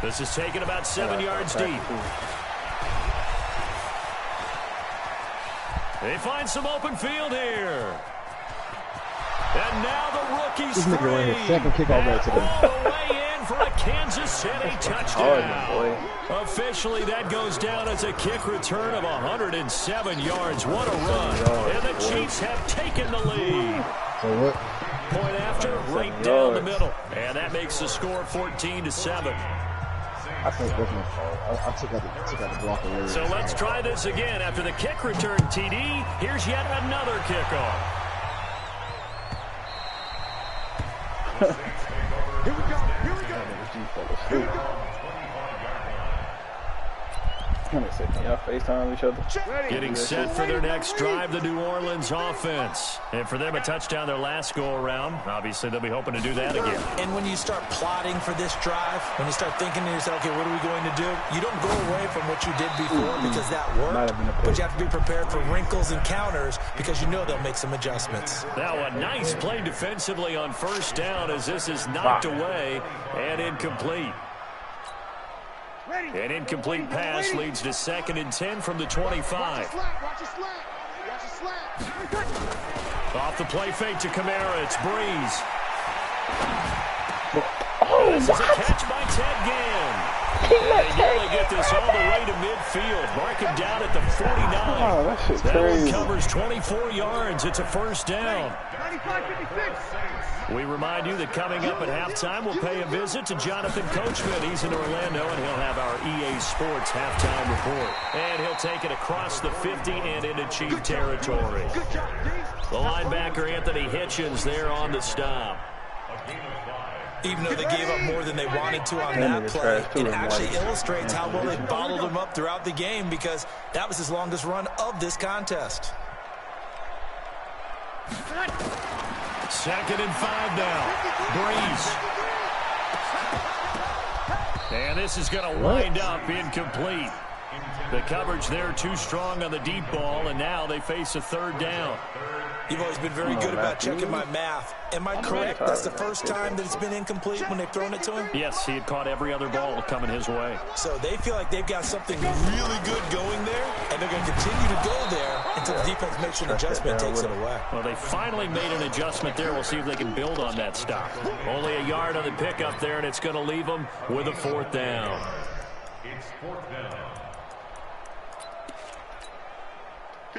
This is taken about 7 yards deep. They find some open field here. And now the rookie screen. Second kick already today. All the way in for a Kansas City touchdown. Officially, that goes down as a kick return of 107 yards. What a run. And the Chiefs have taken the lead. Point after, right down the middle. And that makes the score 14-7. I think that's my fault. I took out the block earlier. So let's try this again. After the kick return TD, here's yet another kickoff. Here we go. Here we go. Y'all FaceTime each other. Getting set for their next drive, the New Orleans offense. And for them, a touchdown their last go-around. Obviously, they'll be hoping to do that again. And when you start plotting for this drive, when you start thinking to yourself, okay, what are we going to do? You don't go away from what you did before because that worked. But you have to be prepared for wrinkles and counters because you know they'll make some adjustments. Now a nice play defensively on first down as this is knocked away and incomplete. An incomplete pass leads to 2nd and 10 from the 25. Off the play fake to Kamara. It's Breeze. This is a catch by Ted Ginn. They nearly get this all the way to midfield. Mark him down at the 49. Oh, that shit's that crazy. one covers 24 yards. It's a first down. We remind you that coming up at halftime, we'll pay a visit to Jonathan Coachman. He's in Orlando, and he'll have our EA Sports halftime report. And he'll take it across the 50 and into Chief territory. The linebacker, Anthony Hitchens, there on the stop. Even though they gave up more than they wanted to on that play, it actually illustrates how well they bottled him up throughout the game because that was his longest run of this contest. 2nd and 5 now. Breeze. And this is going to wind up incomplete. The coverage there too strong on the deep ball, and now they face a 3rd down. You've always been very good about checking my math. Am I correct? That's the first time that it's been incomplete when they've thrown it to him? Yes, he had caught every other ball coming his way. So they feel like they've got something really good going there, and they're going to continue to go there until the defense makes an adjustment, takes it away. Well, they finally made an adjustment there. We'll see if they can build on that stop. Only a yard on the pickup there, and it's going to leave them with a 4th down. It's 4th down.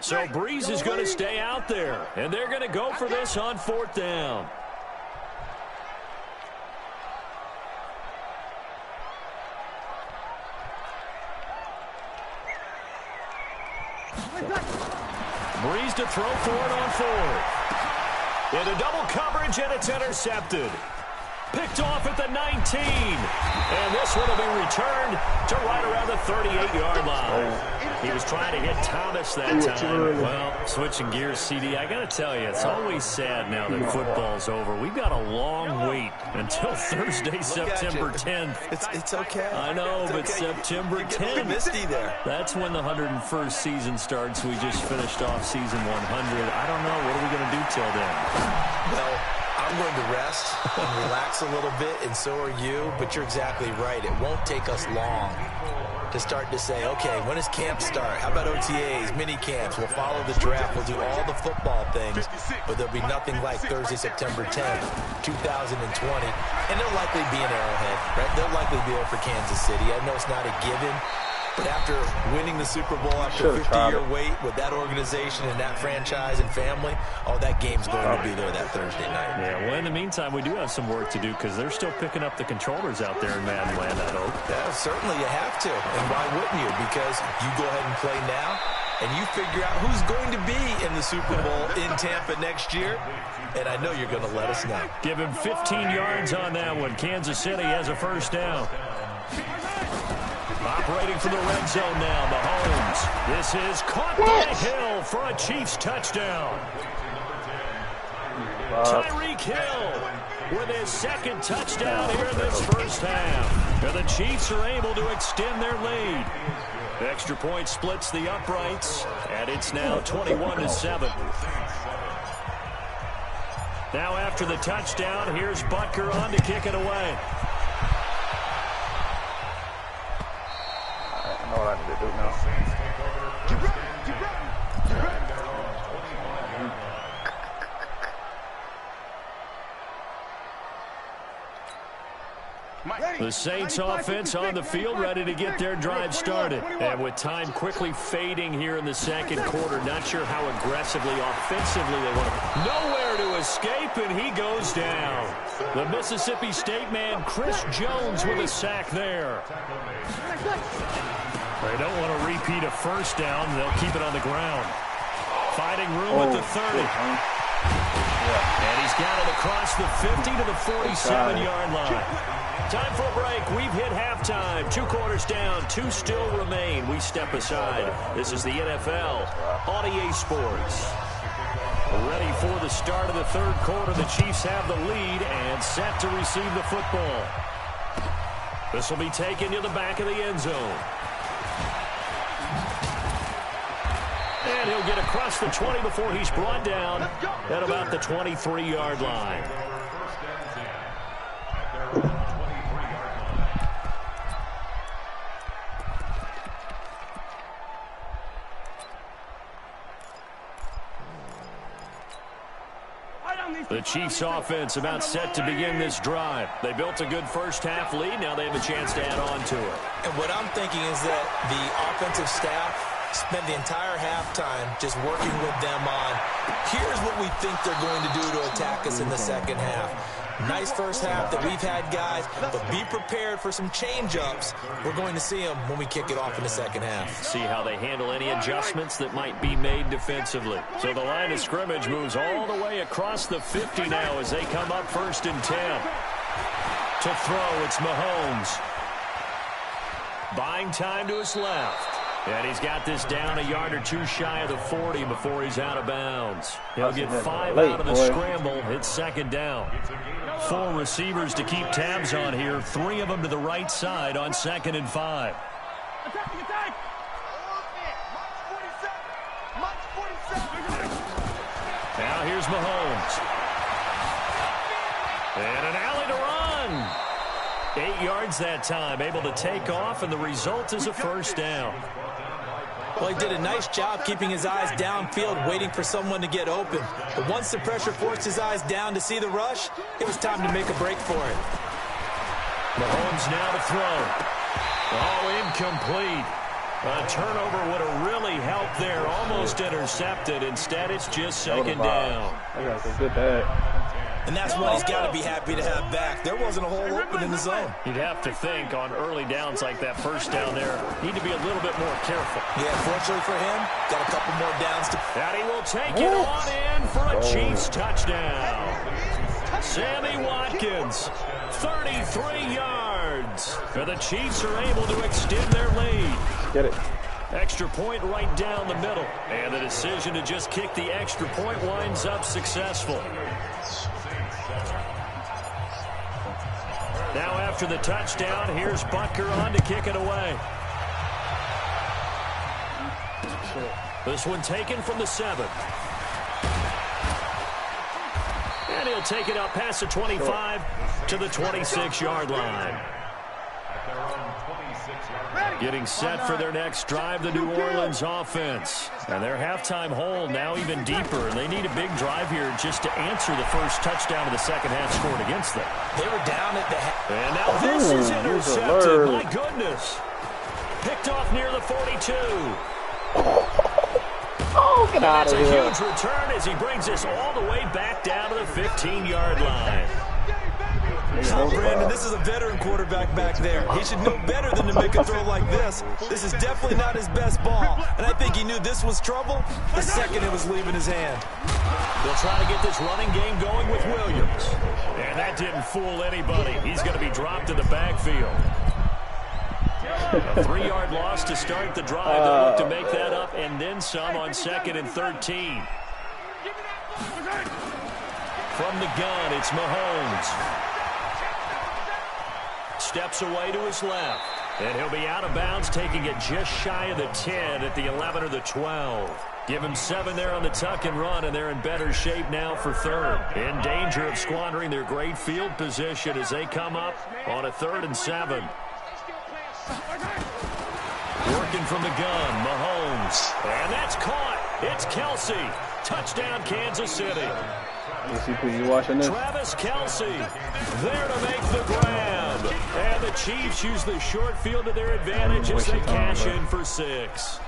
So Breeze is going to stay out there, and they're going to go for this on 4th down. Breeze to throw for it on 4th. Into double coverage, and it's intercepted. Picked off at the 19. And this one will be returned to right around the 38-yard line. He was trying to hit Thomas that time. Well, switching gears, CD, I got to tell you, it's always sad now that football's over. We've got a long wait until Thursday, September 10th. It's okay. I know, but September 10th. Misty there. That's when the 101st season starts. We just finished off season 100. I don't know. What are we going to do till then? Well, I'm going to rest and relax a little bit, and so are you, but you're exactly right. It won't take us long to start to say, okay, when does camp start? How about OTAs, mini camps? We'll follow the draft. We'll do all the football things, but there'll be nothing like Thursday, September 10th, 2020. And they'll likely be in Arrowhead, right? They'll likely be there for Kansas City. I know it's not a given, but after winning the Super Bowl after a 50-year wait with that organization and that franchise and family, oh, that game's going to be there that Thursday night. Yeah, well, in the meantime, we do have some work to do because they're still picking up the controllers out there in Madden Land, I hope. Yeah, certainly you have to. And why wouldn't you? Because you go ahead and play now, and you figure out who's going to be in the Super Bowl in Tampa next year, and I know you're going to let us know. Give him 15 yards on that one. Kansas City has a first down. Operating from the red zone now, Mahomes. This is caught by Hill for a Chiefs touchdown. Tyreek Hill with his 2nd touchdown here in this first half. And the Chiefs are able to extend their lead. The extra point splits the uprights, and it's now 21-7. Now after the touchdown, here's Butker on to kick it away. know what I need to do now. The Saints offense on the field, ready to get their drive started. And with time quickly fading here in the second quarter, not sure how aggressively, offensively they want to. Nowhere to escape, and he goes down. The Mississippi State man, Chris Jones, with a sack there. They don't want to repeat a first down. They'll keep it on the ground. Finding room at the 30. And he's got it across the 50 to the 47-yard line. Time for a break. We've hit halftime. 2 quarters down. 2 still remain. We step aside. This is the NFL on EA Sports. Ready for the start of the third quarter. The Chiefs have the lead and set to receive the football. This will be taken to the back of the end zone. And he'll get across the 20 before he's brought down at about the 23-yard line. The Chiefs offense about set to begin this drive. They built a good first half lead. Now they have a chance to add on to it. And what I'm thinking is that the offensive staff spent the entire halftime just working with them on, here's what we think they're going to do to attack us in the second half. Nice first half that we've had, guys, but be prepared for some change-ups. We're going to see them when we kick it off in the second half. See how they handle any adjustments that might be made defensively. So the line of scrimmage moves all the way across the 50 now as they come up 1st and 10. To throw, it's Mahomes. Buying time to his left. And he's got this down a yard or 2 shy of the 40 before he's out of bounds. He'll get 5 out of the scramble. It's 2nd down. 4 receivers to keep tabs on here. 3 of them to the right side on 2nd and 5. Now here's Mahomes. And an alley to run. 8 yards that time, able to take off, and the result is a first down. Well, he did a nice job keeping his eyes downfield, waiting for someone to get open. But once the pressure forced his eyes down to see the rush, it was time to make a break for it. Mahomes now to throw. Oh, incomplete. A turnover would have really helped there. Almost intercepted. Instead, it's just 2nd down. I got some good bag. And that's what he's got to be happy to have back. There wasn't a hole open in the zone. You'd have to think on early downs like that first down there, need to be a little bit more careful. Yeah, fortunately for him, got a couple more downs to... And he will take it on in for a Chiefs touchdown. Sammy Watkins, 33 yards. And the Chiefs are able to extend their lead. Get it. Extra point right down the middle. And the decision to just kick the extra point winds up successful. Now after the touchdown, here's Butker on to kick it away. This one taken from the 7. And he'll take it up past the 25 to the 26-yard line. Getting set for their next drive, the New Orleans offense. And their halftime hole now even deeper. And they need a big drive here just to answer the first touchdown of the second half scored against them. They were down at the half. And now this is intercepted. My goodness. Picked off near the 42. Oh, get out of here. That's a huge return as he brings us all the way back down to the 15-yard line. Oh, Brandon, this is a veteran quarterback back there. He should know better than to make a throw like this. This is definitely not his best ball. And I think he knew this was trouble the second it was leaving his hand. They'll try to get this running game going with Williams. And that didn't fool anybody. He's going to be dropped in the backfield. A 3-yard loss to start the drive. They'll look to make that up and then some on 2nd and 13. From the gun, it's Mahomes. Steps away to his left. And he'll be out of bounds, taking it just shy of the 10 at the 11 or the 12. Give him 7 there on the tuck and run, and they're in better shape now for 3rd. In danger of squandering their great field position as they come up on a 3rd and 7. Working from the gun, Mahomes. And that's caught. It's Kelsey. Touchdown, Kansas City. You watching this? Travis Kelsey there to make the grab. And the Chiefs use the short field to their advantage as they cash in for 6.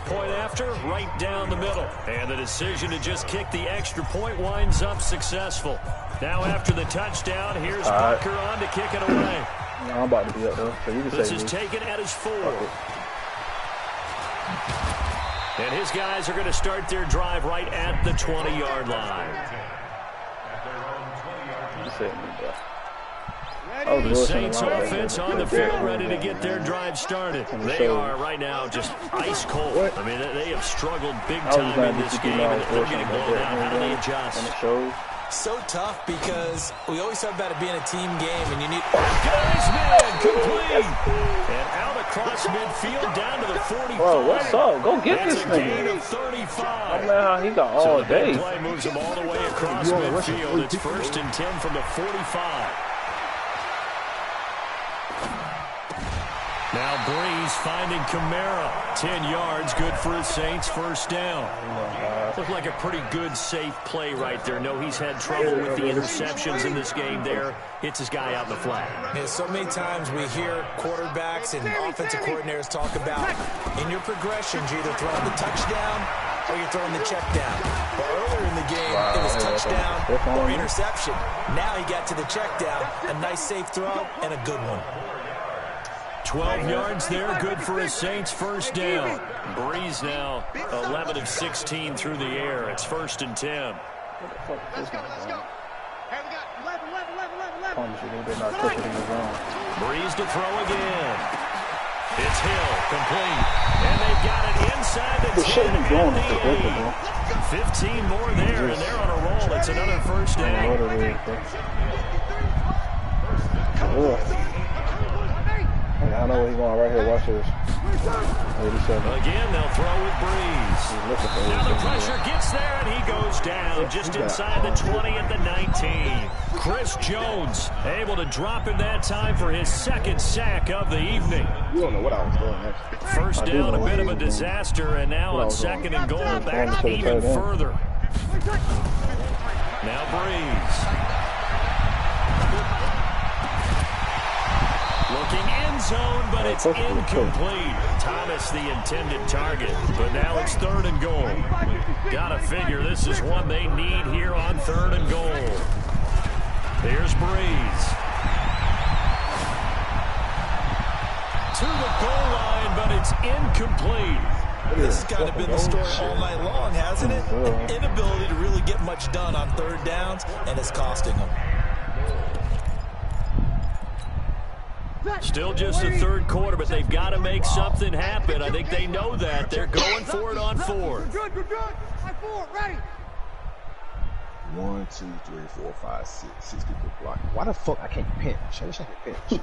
Point after, right down the middle. And the decision to just kick the extra point winds up successful. Now after the touchdown, here's Parker on to kick it away. I'm about to be up, though. So you can this say is taken at his 4. And his guys are going to start their drive right at the 20-yard line. You say me, bro. The Saints offense on the field ready to get their drive started. They are right now just ice cold. I mean, they have struggled big time in this game, and they're getting blown out. How do they adjust? So tough because we always talk about it being a team game, and you need... Guys, man, complete! And out across midfield down to the 45. Bro, what's up? Go get this nigga. nigga. Of 35. I don't know how he got all the day. big play moves him all the way across midfield. It's 1st and 10 from the 45. Now Breeze finding Kamara. 10 yards, good for his Saints. 1st down. Looked like a pretty good, safe play right there. No, he's had trouble with the interceptions in this game there. Hits his guy out in the flat. Yeah, so many times we hear quarterbacks and offensive coordinators talk about in your progressions, you're either throwing the touchdown or you're throwing the check down. But earlier in the game, it was touchdown or interception. Now he got to the check down. A nice, safe throw and a good one. 12 yards there, good for his Saints. 1st down. Breeze now 11 of 16 through the air. It's 1st and 10. Let's go. Hey, we got 11. Breeze to throw again. It's Hill, complete. And they've got it inside the 10 and the 8. 15 more there, and they're on a roll. It's another 1st down. I know where he's going right here. Watch this. 87. Again, they'll throw with Breeze. Now the pressure gets there, and he goes down just inside the 20 at the 19. Chris Jones able to drop in that time for his 2nd sack of the evening. You don't know what I was doing next. 1st down, a bit of a disaster, and now on 2nd and goal, back even further. Now Breeze. Looking end zone, but it's incomplete. Thomas the intended target, but now it's 3rd and goal. Gotta figure this is one they need here on 3rd and goal. Here's Breeze. To the goal line, but it's incomplete. This has kind of been the story all night long, hasn't it? Inability to really get much done on 3rd downs, and it's costing them. Still just the 3rd quarter, but they've got to make something happen. I think they know that. They're going for it on 4th. We're good. On 4, ready. 1, 2, 3, 4, 5, 6. 6 people blocking. Why the fuck I can't pinch? I wish I could pinch.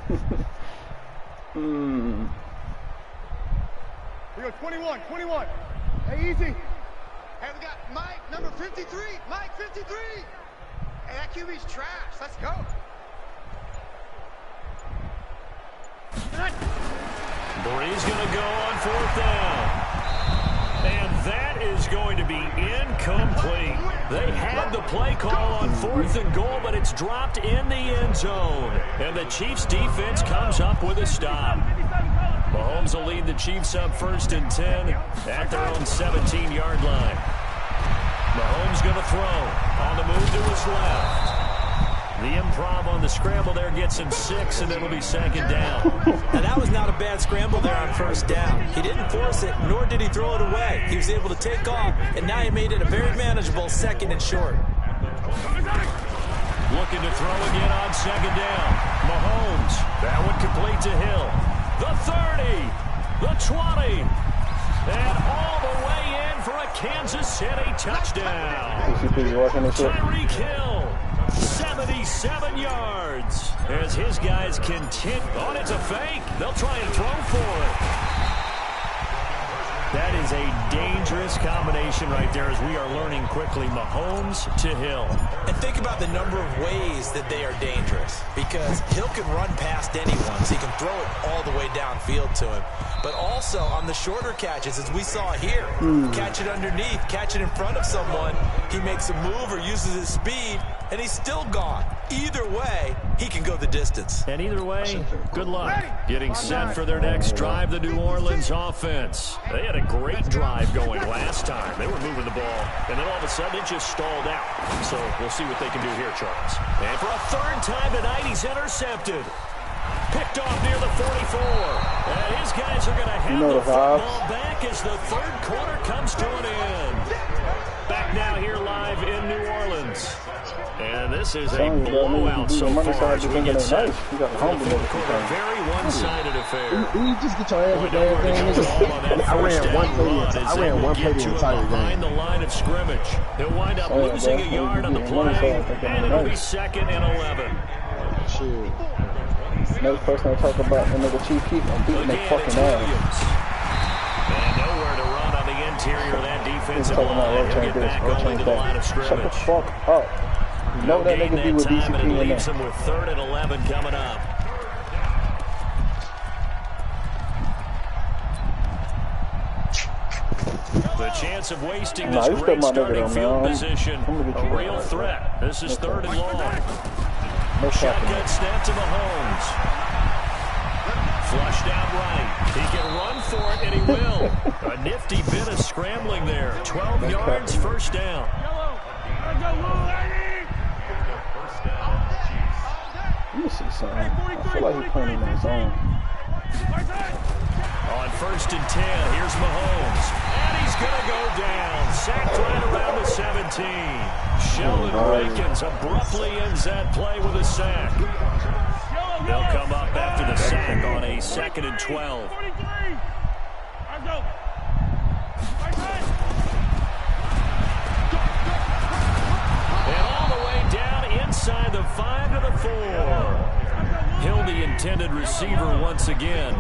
We go 21. Hey, easy. Hey, we got Mike, number 53. Mike, 53. Hey, that QB's trash. Let's go. Breeze going to go on 4th down. And that is going to be incomplete. They had the play call on 4th and goal, but it's dropped in the end zone. And the Chiefs defense comes up with a stop. Mahomes will lead the Chiefs up 1st and 10 at their own 17-yard line. Mahomes going to throw on the move to his left. The improv on the scramble there gets him 6, and it'll be 2nd down. And that was not a bad scramble there on 1st down. He didn't force it, nor did he throw it away. He was able to take off, and now he made it a very manageable 2nd and short. Looking to throw again on 2nd down. Mahomes, that one complete to Hill. The 30, the 20, and all the way in for a Kansas City touchdown. Tyreek Hill. 77 yards as his guys continue. Oh, it's a fake. They'll try and throw for it. That is a dangerous combination right there as we are learning quickly. Mahomes to Hill. And think about the number of ways that they are dangerous, because Hill can run past anyone, so he can throw it all the way downfield to him. But also on the shorter catches, as we saw here, catch it underneath, catch it in front of someone, he makes a move or uses his speed, and he's still gone. Either way, he can go the distance. And either way, good luck getting set for their next drive, the New Orleans offense. They had a great drive going last time. They were moving the ball, and then all of a sudden it just stalled out. So we'll see what they can do here, Charles. And for a third time tonight, he's intercepted. Picked off near the 44. And his guys are going to have the football back as the third quarter comes to an end. Back now here live in New Orleans. And this is a blowout so far as we get set for the fourth quarter. Very one-sided affair. You just get your ass down. I ran one play the entire game. Behind the line of scrimmage. He'll wind up losing a yard on the play, and it'll be 2nd and 11. Shit. Next person I talk about, the nigga Chief Keef, I'm beating their fucking ass. And nowhere to run on the interior of that defensive line. He'll get back only to the line of scrimmage. Shut the fuck up. You know that nigga be with DCP and it in leaves there. him with 3rd and 11 coming up. The chance of wasting this great starting field position, a real threat. This is 3rd and long. Shotgun snap to Mahomes. Flushed out right. He can run for it, and he will. A nifty bit of scrambling there. 12 yards, first down. Let me see something. I feel like he's playing in that zone. On 1st and 10, here's Mahomes. And he's going to go down. Sacked right around the 17. Sheldon Rankins abruptly ends that play with a sack. They'll come up after the sack on a 2nd and 12. And all the way down inside the 5 to the 4. Hill, the intended receiver once again.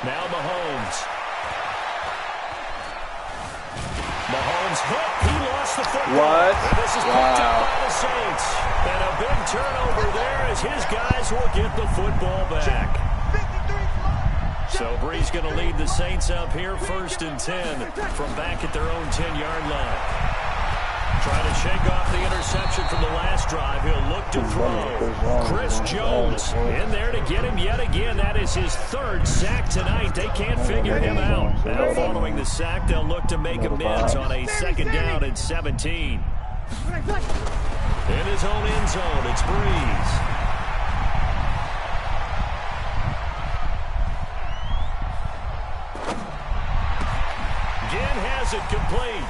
Now Mahomes. Mahomes hit. He lost the football. What? And this is picked up by the Saints. And a big turnover there as his guys will get the football back. So Bree's going to lead the Saints up here, 1st and 10 from back at their own 10-yard line. Trying to shake off the interception from the last drive. He'll look to throw. Chris Jones in there to get him yet again. That is his 3rd sack tonight. They can't figure him out. Now following the sack, they'll look to make amends on a 2nd down and 17. In his own end zone, it's Breeze. Again has it complete.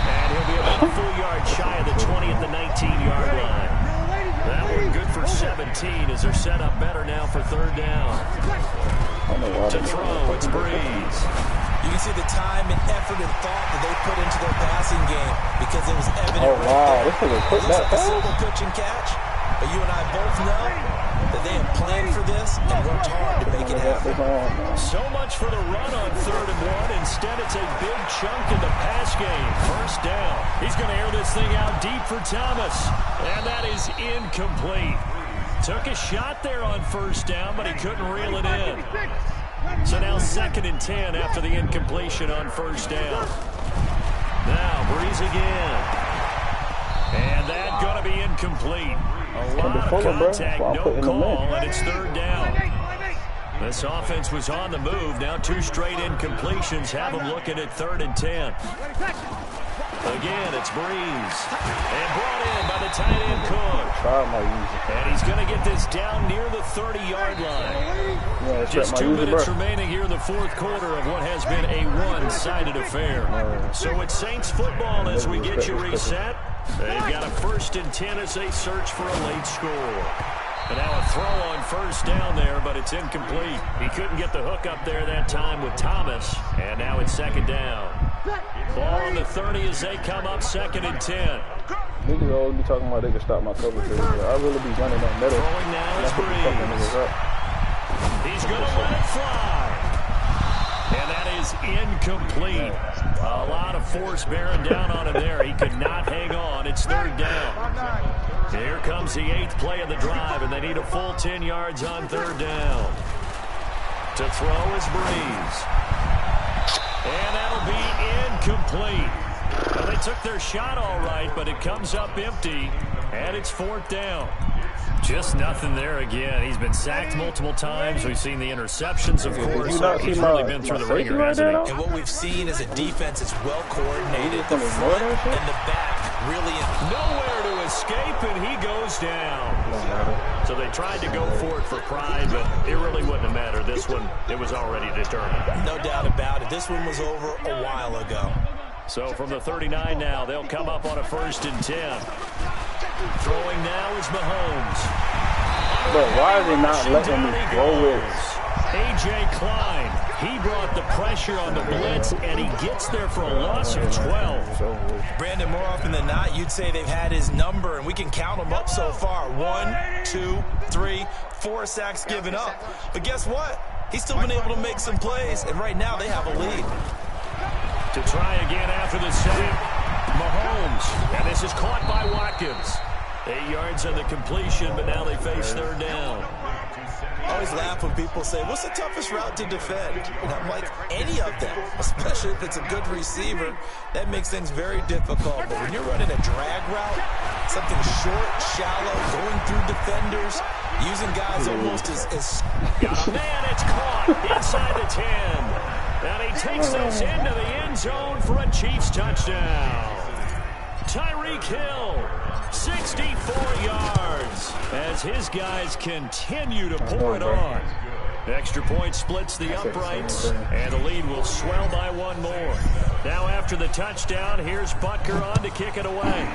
And he'll be about a full yard shy of the 20 at the 19-yard line. That one good for 17 as they're set up better now for 3rd down. To throw, it's Breeze. You can see the time and effort and thought that they put into their passing game because it was evident. Oh, wow. This nigga put It looks that like a simple pitch and catch, but you and I both know that they have planned for this and worked hard to make it happen. So much for the run on 3rd and 1. Instead, it's a big chunk in the pass game. 1st down. He's going to air this thing out deep for Thomas. And that is incomplete. Took a shot there on 1st down, but he couldn't reel it in. So now 2nd and 10 after the incompletion on 1st down. Now Breeze again. And that's going to be incomplete. A lot of contact, no call, and it's 3rd down. This offense was on the move. Now 2 straight incompletions have them looking at 3rd and 10. Again, it's Breeze. And brought in by the tight end Cook. And he's going to get this down near the 30-yard line. Just 2 minutes remaining here in the 4th quarter of what has been a one-sided affair. So it's Saints football as we get you reset. They've got a 1st and 10 as they search for a late score. And now a throw on 1st down there, but it's incomplete. He couldn't get the hook up there that time with Thomas. And now it's 2nd down. Ball on the 30 as they come up 2nd and 10. Niggas always be talking about they can stop my coverage. I really be running that middle. Throwing now is Breeze. He's going to let it fly. And that is incomplete. A lot of force bearing down on him there. He could not hang on. It's third down. Here comes the 8th play of the drive, and they need a full 10 yards on third down. To throw is Breeze. And that'll be incomplete. Well, they took their shot all right, but it comes up empty, and it's fourth down. Just nothing there again. He's been sacked multiple times. We've seen the interceptions, of course. He's really been through the ringer, hasn't he? And what we've seen is a defense that's well coordinated. The front and the back really nowhere to escape, and he goes down. So they tried to go for it for pride, but it really wouldn't have mattered. This one, it was already determined. No doubt about it. This one was over a while ago. So from the 39 now, they'll come up on a 1st and 10. Throwing now is Mahomes. But why are they not letting me throw it? A.J. Klein, he brought the pressure on the blitz, and he gets there for a loss of 12. Brandon, more often than not, you'd say they've had his number, and we can count them up so far. 1, 2, 3, 4 sacks given up. But guess what? He's still been able to make some plays, and right now they have a lead. To try again after the save, Mahomes. And this is caught by Watkins. 8 yards on the completion, but now they face third down. I always laugh when people say, what's the toughest route to defend? And I'm like, any of them, especially if it's a good receiver. That makes things very difficult. But when you're running a drag route, something short, shallow, going through defenders, using guys almost as... Got a man, it's caught inside the 10. And he takes us into the end zone for a Chiefs touchdown. Tyreek Hill, 64 yards, as his guys continue to pour it on. Extra point splits the uprights, and the lead will swell by one more. Now after the touchdown, here's Butker on to kick it away.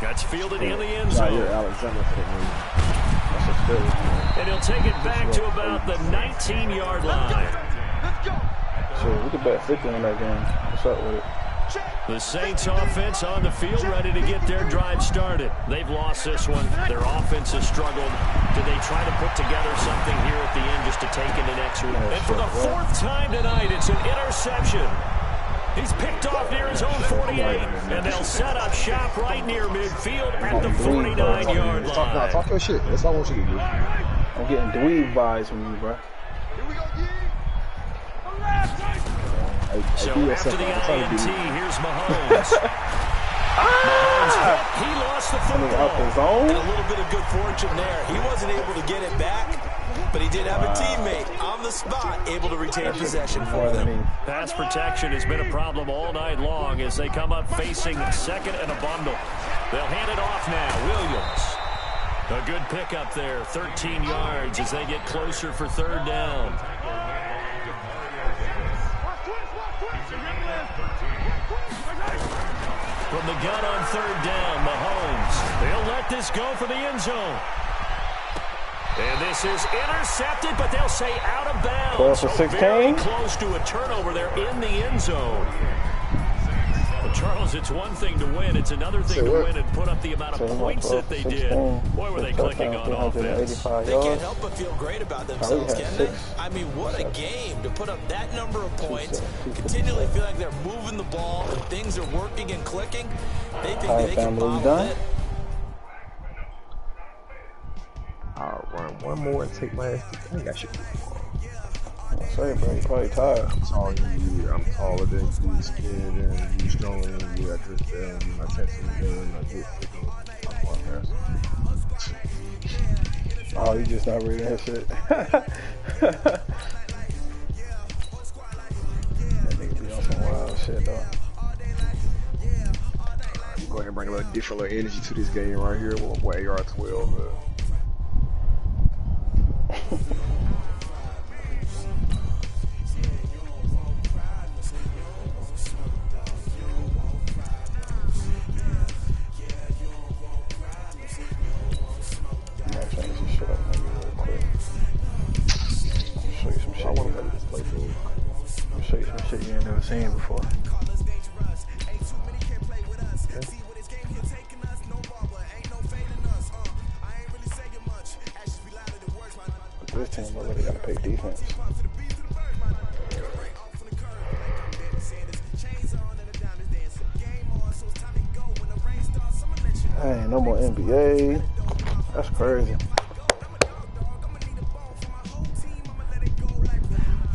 That's fielded in the end zone. And he'll take it back to about the 19-yard line. Sure, we could bet 50 on that game. What's up with it? The Saints offense on the field, ready to get their drive started. They've lost this one. Their offense has struggled. Do they try to put together something here at the end just to take it to next week? And for the 4th time tonight, it's an interception. He's picked off near his own 48, and they'll set up shop right near midfield at the 49-yard line. Talk your shit. That's all I want you to do. I'm getting dweeb vibes from you, bro. So after the INT, here's Mahomes. Mahomes, he lost the football. And a little bit of good fortune there. He wasn't able to get it back, but he did have a teammate on the spot able to retain possession for them. Pass protection has been a problem all night long as they come up facing second and a bundle. They'll hand it off now. Williams. A good pickup there, 13 yards as they get closer for third down. From the gun on third down, Mahomes. They'll let this go for the end zone. And this is intercepted, but they'll say out of bounds. So very close to a turnover there in the end zone. Well, Charles, it's one thing to win. It's another thing to win and put up the amount of points that they did. Boy, were they clicking on offense. They can't help but feel great about themselves, can they? I mean, what a game to put up that number of points, continually feel like they're moving the ball and things are working and clicking. They think that they can bottle it. I'll run one more and take my ass to the I should. Sorry, bro. You're probably tired. I'm taller than you. I'm taller than you. Skinnier than you. Stronger than you. I just you. My attention than I get quicker. Oh, you just not reading that shit. That nigga be on some wild shit, though. Go ahead and bring a little additional energy to this game right here. What AR-12? Seen before. gotta pay defense. Hey, no more NBA. That's crazy.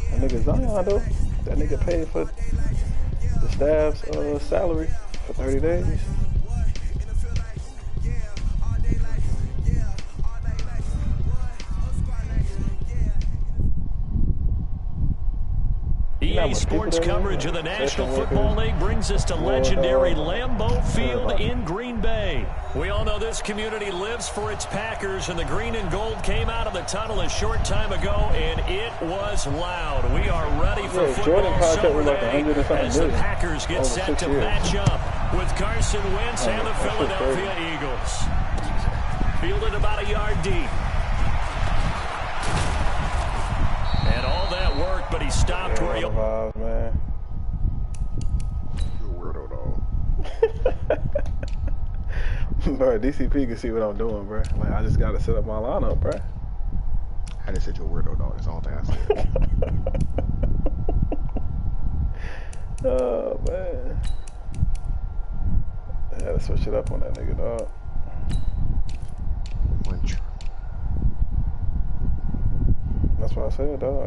That nigga Zion though, that nigga paid for the staff's salary for 30 days. EA Sports coverage of the National Football League brings us to legendary Lambeau Field in Green Bay. We all know this community lives for its Packers, and the green and gold came out of the tunnel a short time ago, and it was loud. We are ready for football Saturday as the Packers get set to match up with Carson Wentz and the Philadelphia Eagles. Fielded about a yard deep. And all that work, but he stopped where he... man. You're a weirdo, dog. Bro, DCP can see what I'm doing, bro. Like, I just gotta set up my lineup, bro. I just said you're a weirdo, dog. That's all I said. Oh, man. I had to switch it up on that nigga, dog. That's what I said, dog.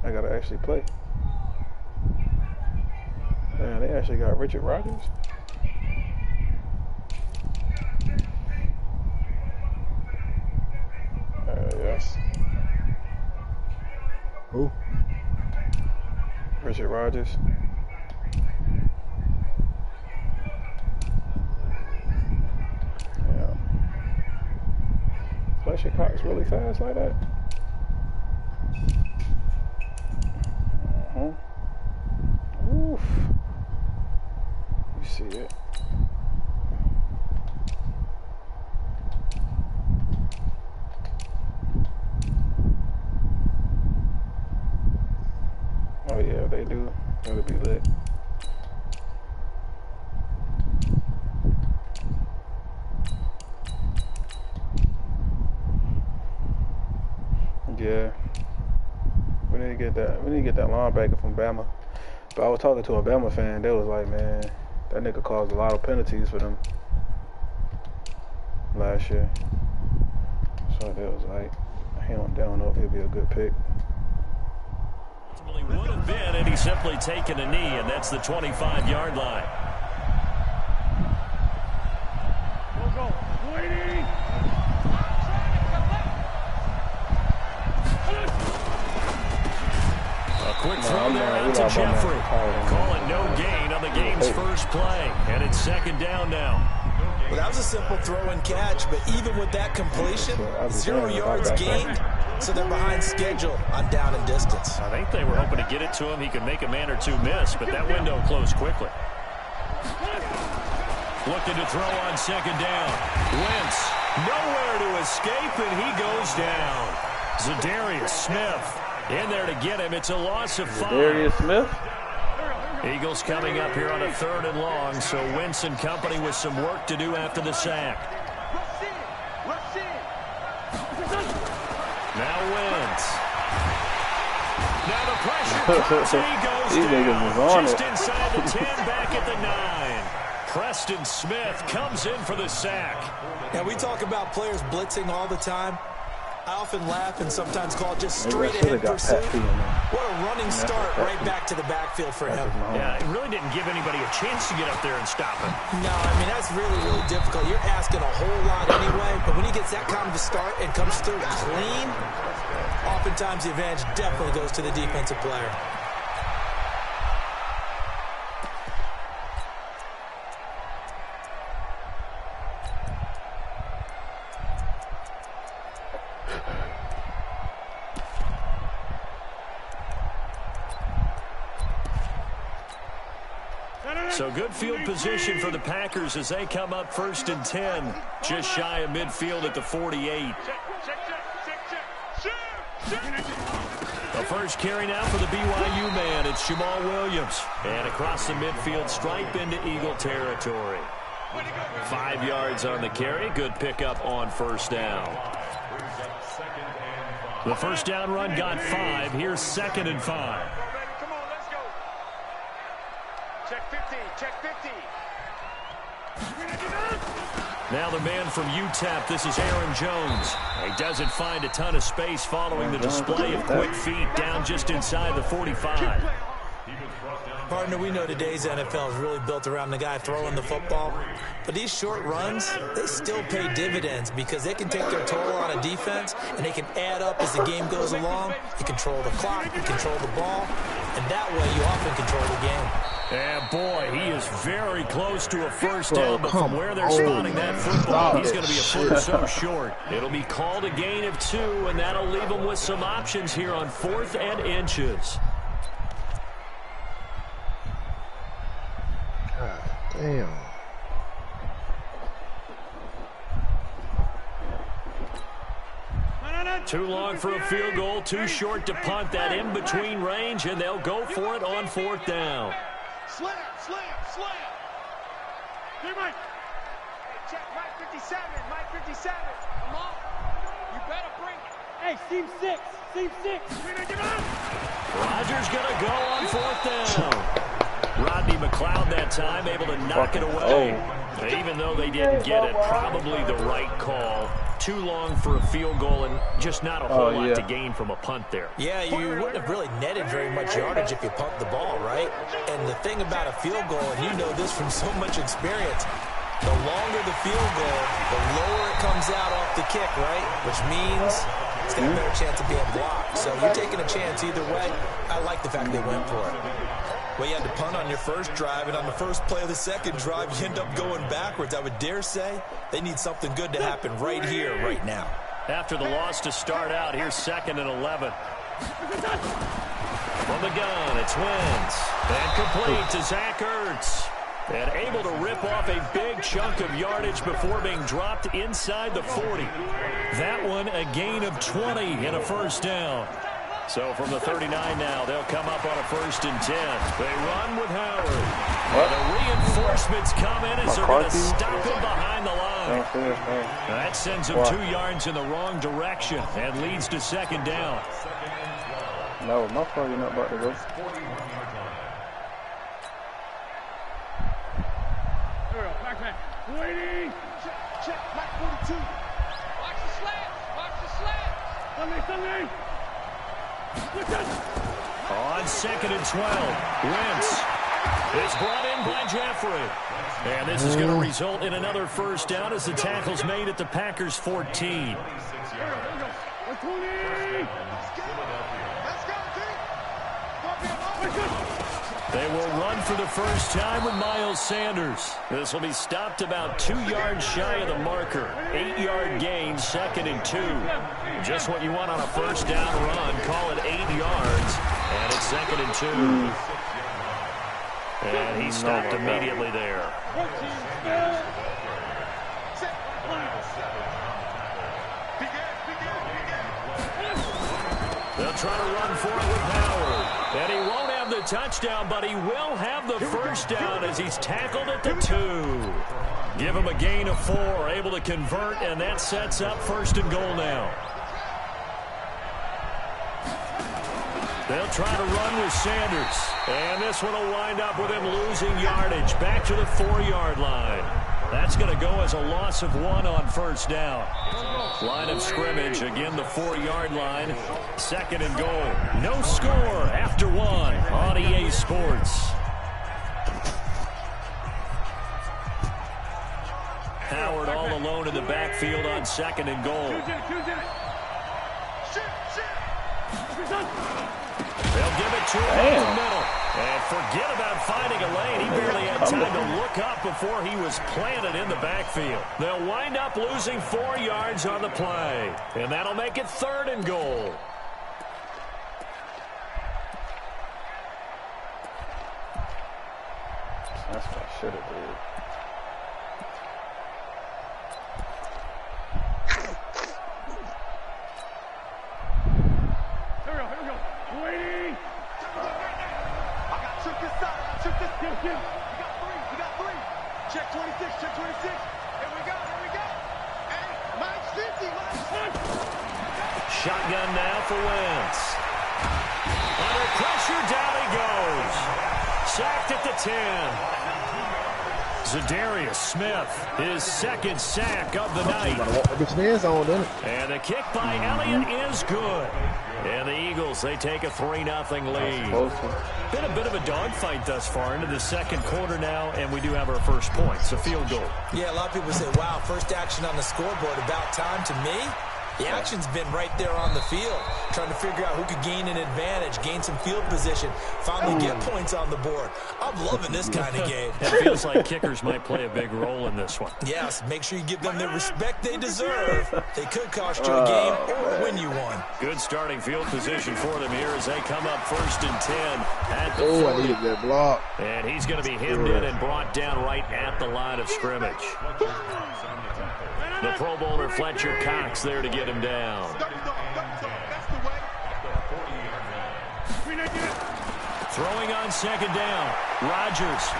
I gotta actually play. Man, they actually got Richard Rodgers. Yes. Who? Richard Rodgers. Yeah. Fletcher Cox really fast like that? Oof. You see it. Oh yeah, they do. It'll be lit. Yeah. We need to get that. We need to get that linebacker from Bama. But I was talking to a Bama fan. They was like, man, that nigga caused a lot of penalties for them last year. So they was like, they don't know if he'll be a good pick. Ultimately would have been, and he's simply taken a knee, and that's the 25-yard line. Go. Waiting. A quick throw there out to Jeffrey. Call it no gain on the game's first play, and it's second down now. Well, that was a simple throw and catch, but even with that completion, 0 yards gained, so they're behind schedule on down and distance. I think they were hoping to get it to him. He could make a man or two miss, but that window closed quickly. Looking to throw on second down. Wentz nowhere to escape, and he goes down. Zadarius Smith in there to get him. It's a loss of 5. Zadarius Smith? Eagles coming up here on a 3rd and long, so Wentz and company with some work to do after the sack. Now Wentz. Now the pressure comes and he goes down. Just inside the 10, back at the 9. Preston Smith comes in for the sack. Now we talk about players blitzing all the time. I often laugh and sometimes call it just straight ahead pursuit. What a running start right back to the backfield for him. Yeah, it really didn't give anybody a chance to get up there and stop him. No, I mean, that's really, really difficult. You're asking a whole lot anyway, but when he gets that kind of a start and comes through clean, oftentimes the advantage definitely goes to the defensive player. So good field position for the Packers as they come up 1st and 10, just shy of midfield at the 48. The first carry now for the BYU man. It's Jamal Williams. And across the midfield stripe into Eagle territory. 5 yards on the carry. Good pickup on 1st down. The first down run got 5. Here's 2nd and 5. Come on, let's go. Check 50, check 50. Now the man from UTEP, this is Aaron Jones. He doesn't find a ton of space following the display of quick feet down just inside the 45. Partner, we know today's NFL is really built around the guy throwing the football. But these short runs, they still pay dividends because they can take their toll on a defense and they can add up as the game goes along. You control the clock, you control the ball, and that way you often control the game. And boy, he is very close to a first down, but from where they're spotting that football, he's going to be a foot or so short. It'll be called a gain of 2, and that'll leave him with some options here on 4th and inches. God damn. Too long for a field goal, too short to punt that in-between range, and they'll go for it on 4th down. Slam, slam, slam. Hey, Mike. Check Mike 57, Mike 57. Come on. You better bring it. Hey, seam 6, seam 6. Rodgers going to go on 4th down. Rodney McLeod that time able to knock it away. Even though they didn't get it, probably the right call. Too long for a field goal and just not a whole lot to gain from a punt there. Yeah, you wouldn't have really netted very much yardage if you pumped the ball, right? And the thing about a field goal, and you know this from so much experience, the longer the field goal, the lower it comes out off the kick, right? Which means it's got a better chance of being blocked. So you're taking a chance either way. I like the fact they went for it. Well, you had to punt on your first drive, and on the first play of the second drive, you end up going backwards. I would dare say they need something good to happen right here, right now. After the loss to start out, here's 2nd and 11. From the gun, it's Wentz. And complete to Zach Ertz. And able to rip off a big chunk of yardage before being dropped inside the 40. That one a gain of 20 and a first down. So from the 39 now, they'll come up on a 1st and 10. They run with Howard. And the reinforcements come in as they're going to stop him behind the line. That sends him 2 yards in the wrong direction and leads to 2nd down. No, my fault, you're not about to go. Waiting. Check, Mike 42. Watch the slants. Watch the slants. Sunday. On 2nd and 12, Wentz is brought in by Jeffrey. And this is going to result in another first down as the tackle's made at the Packers' 14. They will run for the first time with Miles Sanders. This will be stopped about 2 yards shy of the marker. 8-yard gain, 2nd and 2. Just what you want on a first down run. Call it 8 yards. And it's 2nd and 2. And he stopped immediately there. They'll try to run for it with Howard. And he won't have the touchdown, but he will have the first down as he's tackled at the 2. Give him a gain of 4, able to convert, and that sets up 1st and goal now. They'll try to run with Sanders. And this one will wind up with him losing yardage back to the 4-yard line. That's going to go as a loss of 1 on first down. Line of scrimmage, again the 4-yard line. 2nd and goal. No score after 1 on EA Sports. Howard all alone in the backfield on 2nd and goal. They'll give it to him in the middle. And forget about finding a lane. He barely had time to look up before he was planted in the backfield. They'll wind up losing 4 yards on the play. And that'll make it 3rd and goal. That's what I should have did. Check 26, check 26. Here we go, here we go. Hey, Mike's 50, Mike's 50. shotgun now for Wentz. Under pressure, down he goes. Sacked at the 10. Zadarius Smith, his second sack of the night. And the kick by Elliott is good. And the Eagles, they take a 3-0 lead. Been a bit of a dogfight thus far into the second quarter now, and we do have our first point. It's a field goal. Yeah, a lot of people say, wow, first action on the scoreboard, about time. To me, the action's been right there on the field, trying to figure out who could gain an advantage, gain some field position, finally get points on the board. I'm loving this kind of game. It feels like kickers might play a big role in this one. Yes, make sure you give them the respect they deserve. They could cost you a game or win you one. Good starting field position for them here as they come up 1st and 10 at the 40. I needed that block. And he's going to be hemmed in and brought down right at the line of scrimmage. The Pro Bowler Fletcher Cox there to get him down. Throwing on 2nd down. Rodgers.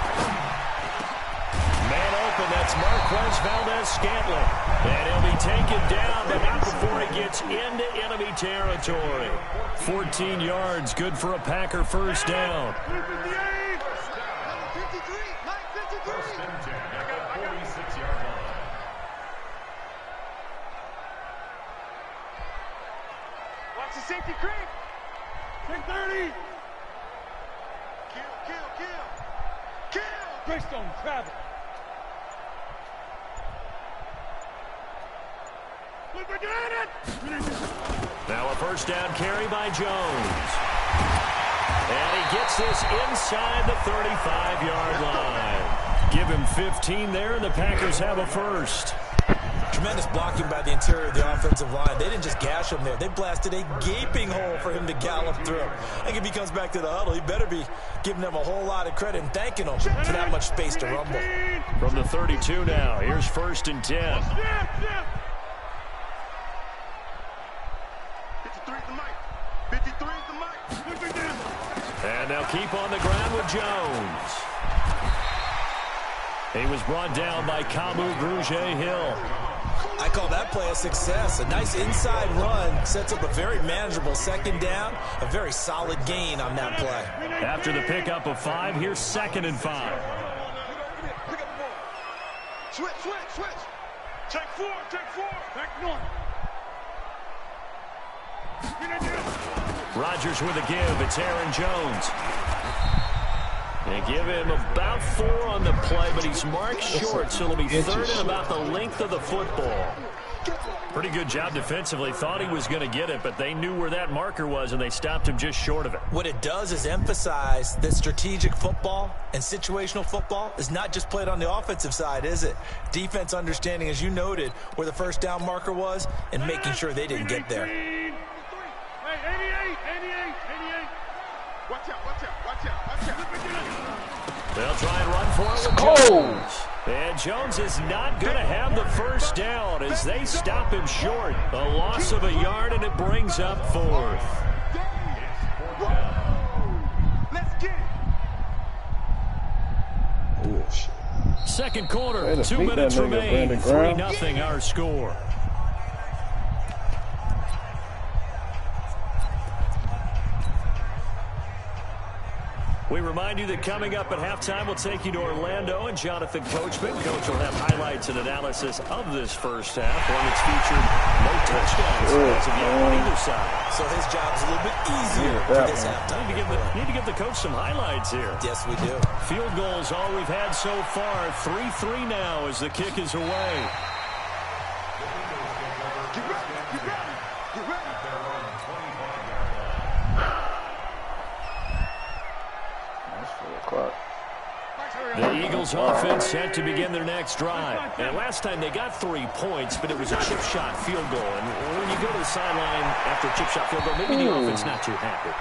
Man open, that's Marquez Valdez-Scantling. And he'll be taken down, but not before he gets into enemy territory. 14 yards, good for a Packer first down. Watch the safety creep. Take 30. Kill. Greystone, travel. Now a first down carry by Jones. And he gets this inside the 35-yard line. Give him 15 there, and the Packers have a first. Tremendous blocking by the interior of the offensive line. They didn't just gash him there. They blasted a gaping hole for him to gallop through. I think if he comes back to the huddle, he better be giving them a whole lot of credit and thanking them for that much space to rumble. From the 32 now, here's 1st and 10. 53 is the mic. And they'll keep on the ground with Jones. He was brought down by Kamu Grugier-Hill. I call that play a success. A nice inside run sets up a very manageable 2nd down. A very solid gain on that play. After the pickup of 5, here's 2nd and 5. Switch. Check 4. Back north. Rodgers with a give. It's Aaron Jones. They give him about 4 on the play, but he's marked short, so it'll be 3rd and about the length of the football. Pretty good job defensively. Thought he was going to get it, but they knew where that marker was, and they stopped him just short of it. What it does is emphasize that strategic football and situational football is not just played on the offensive side, is it? Defense understanding, as you noted, where the first down marker was and making sure they didn't get there. Hey, 88. Watch out. They'll try and run for it with Jones. And Jones is not going to have the first down as they stop him short. A loss of a yard, and it brings up 4th. Let's get it. Second quarter, 2 minutes remain. 3-0 our score. We remind you that coming up at halftime, we'll take you to Orlando and Jonathan Coachman. Coach will have highlights and analysis of this first half. One that's featured no touchdowns as of yet on either side. So his job's a little bit easier for this halftime. Need to give the coach some highlights here. Yes, we do. Field goals all we've had so far. 3-3 now as the kick is away. The Eagles offense set to begin their next drive. And last time they got 3 points, but it was a chip shot field goal. And when you go to the sideline after a chip shot field goal, maybe the offense not too happy.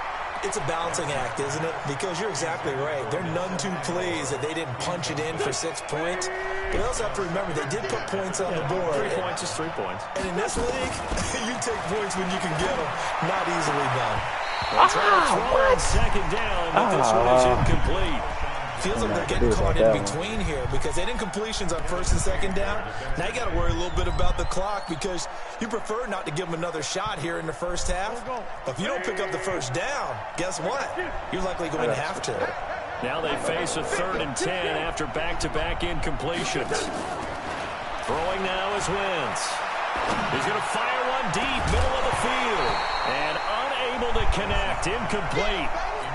It's a balancing act, isn't it? Because you're exactly right. They're none too pleased that they didn't punch it in for 6 points. But they also have to remember they did put points on the board. 3 points is 3 points. And in this league, you take points when you can get them. Not easily done. They'll try to throw on 2nd down, but this one is incomplete. Feels like they're getting caught in between here because they didn't completions on first and second down. Now you got to worry a little bit about the clock because you prefer not to give them another shot here in the first half. But if you don't pick up the first down, guess what? You're likely going to have to. Now they face a 3rd and 10 after back-to-back incompletions. Throwing now is Wentz. He's going to fire one deep, middle of the field. And unable to connect, incomplete.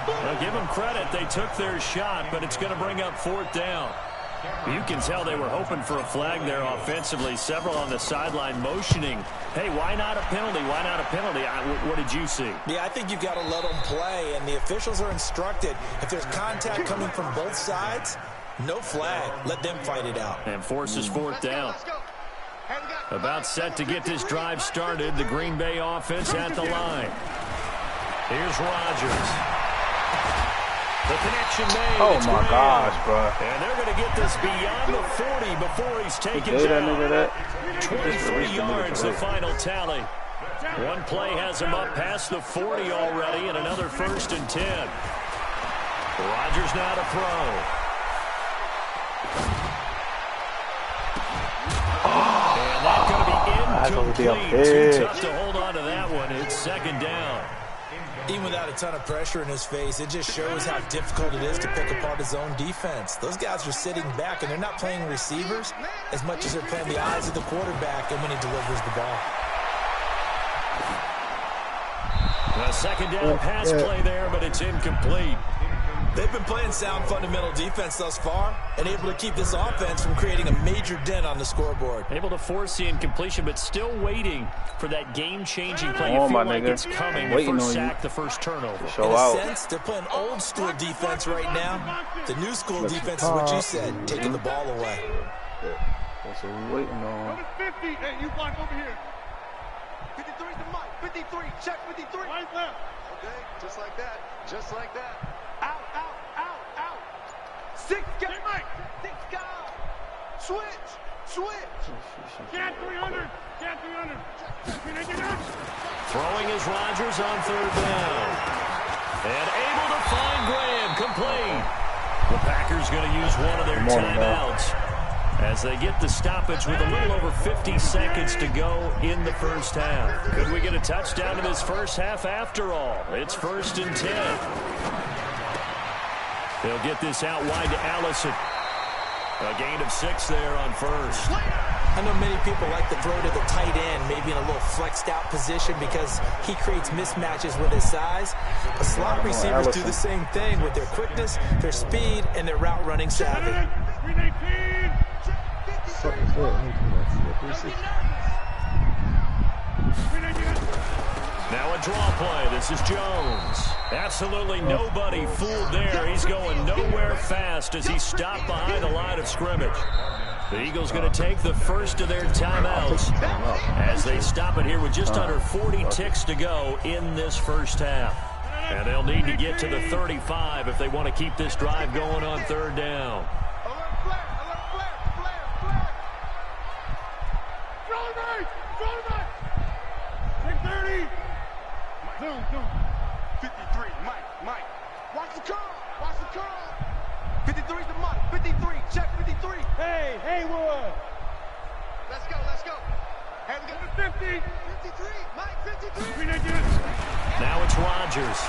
Well, give them credit. They took their shot, but it's going to bring up 4th down. You can tell they were hoping for a flag there offensively. Several on the sideline motioning, hey, why not a penalty? Why not a penalty? What did you see? Yeah, I think you've got to let them play, and the officials are instructed. If there's contact coming from both sides, no flag. Let them fight it out. And forces 4th down. About set to get this drive started. The Green Bay offense at the line. Here's Rodgers. The connection made. Oh, my gosh, bro. And they're going to get this beyond the 40 before he's taken down. 23 yards, the final tally. One play has him up past the 40 already, and another 1st and 10. Rodgers now to throw. And that's going to be incomplete. Too tough to hold on to that one. It's 2nd down. Even without a ton of pressure in his face, it just shows how difficult it is to pick apart his own defense. Those guys are sitting back, and they're not playing receivers as much as they're playing the eyes of the quarterback and when he delivers the ball. A 2nd down pass play there, but it's incomplete. They've been playing sound fundamental defense thus far and able to keep this offense from creating a major dent on the scoreboard. Able to force the incompletion, but still waiting for that game-changing play. You feel like it's coming. The first sack, the first turnover. In a sense, they're playing old-school defense right now. The new-school defense is what you said, taking the ball away. That's what we're waiting on. Number 50. Hey, you block over here. 53 to Mike. 53. Check 53. Right left. Okay, just like that. Just like that. Out, out, out, out. 6 guys. Hey, Mike. 6 guys. Switch. Switch. Get 300. Get 300. Throwing is Rodgers on 3rd down. And able to find Graham. Complete. The Packers going to use one of their timeouts as they get the stoppage with a little over 50 seconds to go in the first half. Could we get a touchdown in this first half after all? It's 1st and 10. They'll get this out wide to Allison. A gain of 6 there on 1st. I know many people like to throw to the tight end, maybe in a little flexed out position because he creates mismatches with his size. But slot receivers do the same thing with their quickness, their speed, and their route running savvy. Now a draw play. This is Jones. Absolutely nobody fooled there. He's going nowhere fast as he stopped behind the line of scrimmage. The Eagles going to take the first of their timeouts as they stop it here with just under 40 ticks to go in this first half. And they'll need to get to the 35 if they want to keep this drive going on 3rd down. Zoom. 53, Mike. Watch the curl. Watch the curl. 53 to Mike. 53. Check 53. Hey, Haywood. Let's go. Hey, we got 50. 53. Mike, 53. Now it's Rodgers.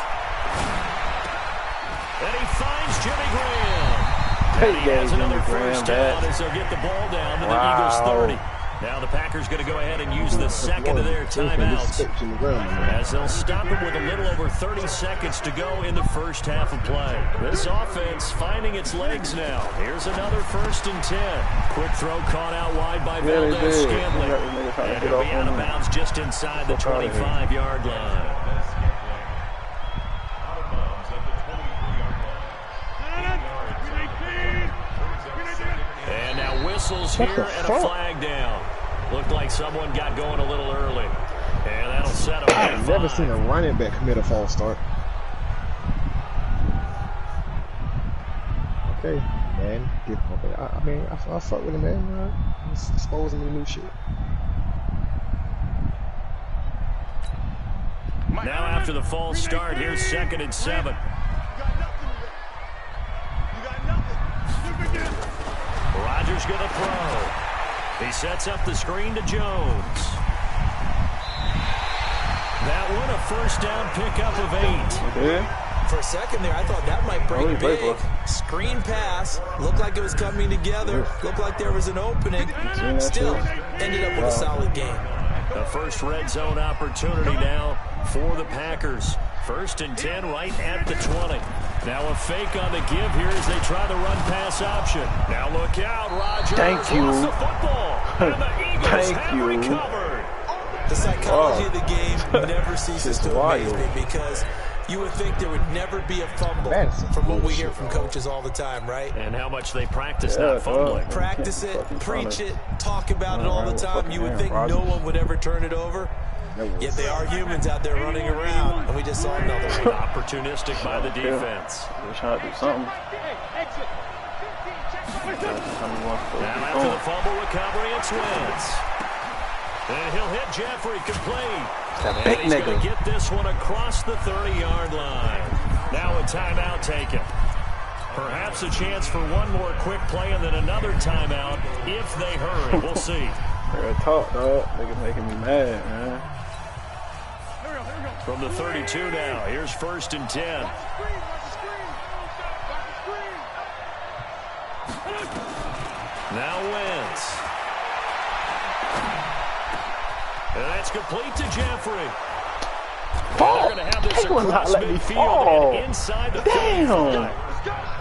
And he finds Jimmy Graham. And he has another first down as they'll get the ball down to the Eagles 30. Now the Packers going to go ahead and use the second of their timeouts as they'll stop it with a little over 30 seconds to go in the first half of play. This offense finding its legs now. Here's another 1st and 10. Quick throw caught out wide by Valdez-Scantling. And it'll be out of bounds just inside the 25-yard line. And now whistles here and a flag down. Looked like someone got going a little early. And that'll set them at 5. I've never seen a running back commit a false start. Okay, man. I fuck with him, man. He's exposing me new shit. Now after the false start, here's 2nd and 7. You got nothing. who's going to throw. He sets up the screen to Jones. That one a first down pickup of 8. Yeah. For a second there, I thought that might break big. Screen pass. Looked like it was coming together. Looked like there was an opening. Still, ended up with a solid game. The first red zone opportunity now for the Packers. 1st and 10 right at the 20. Now a fake on the give here as they try the run pass option. Now look out, Rodgers. Thank you. Lost the football. And the Eagles have recovered. The psychology of the game never ceases to amaze me because you would think there would never be a fumble from what we hear from coaches all the time, right? And how much they practice not fumbling. Practice it, preach it, talk about it all the time. You would think no one would ever turn it over. Yet they are humans out there running around, and we just saw another one. Opportunistic by the defense. They're trying to do something. Now after the fumble recovery, it's Wentz. And he'll hit Jeffrey complete. And he's going to get this one across the 30-yard line. Now a timeout taken. Perhaps a chance for one more quick play and then another timeout if they hurry. We'll see. They're talk, dog. Niggas making me mad, man. From the 32 now, here's 1st and 10. Now Wentz. And that's complete to Jeffrey. They're going to have this across midfield and inside the 35.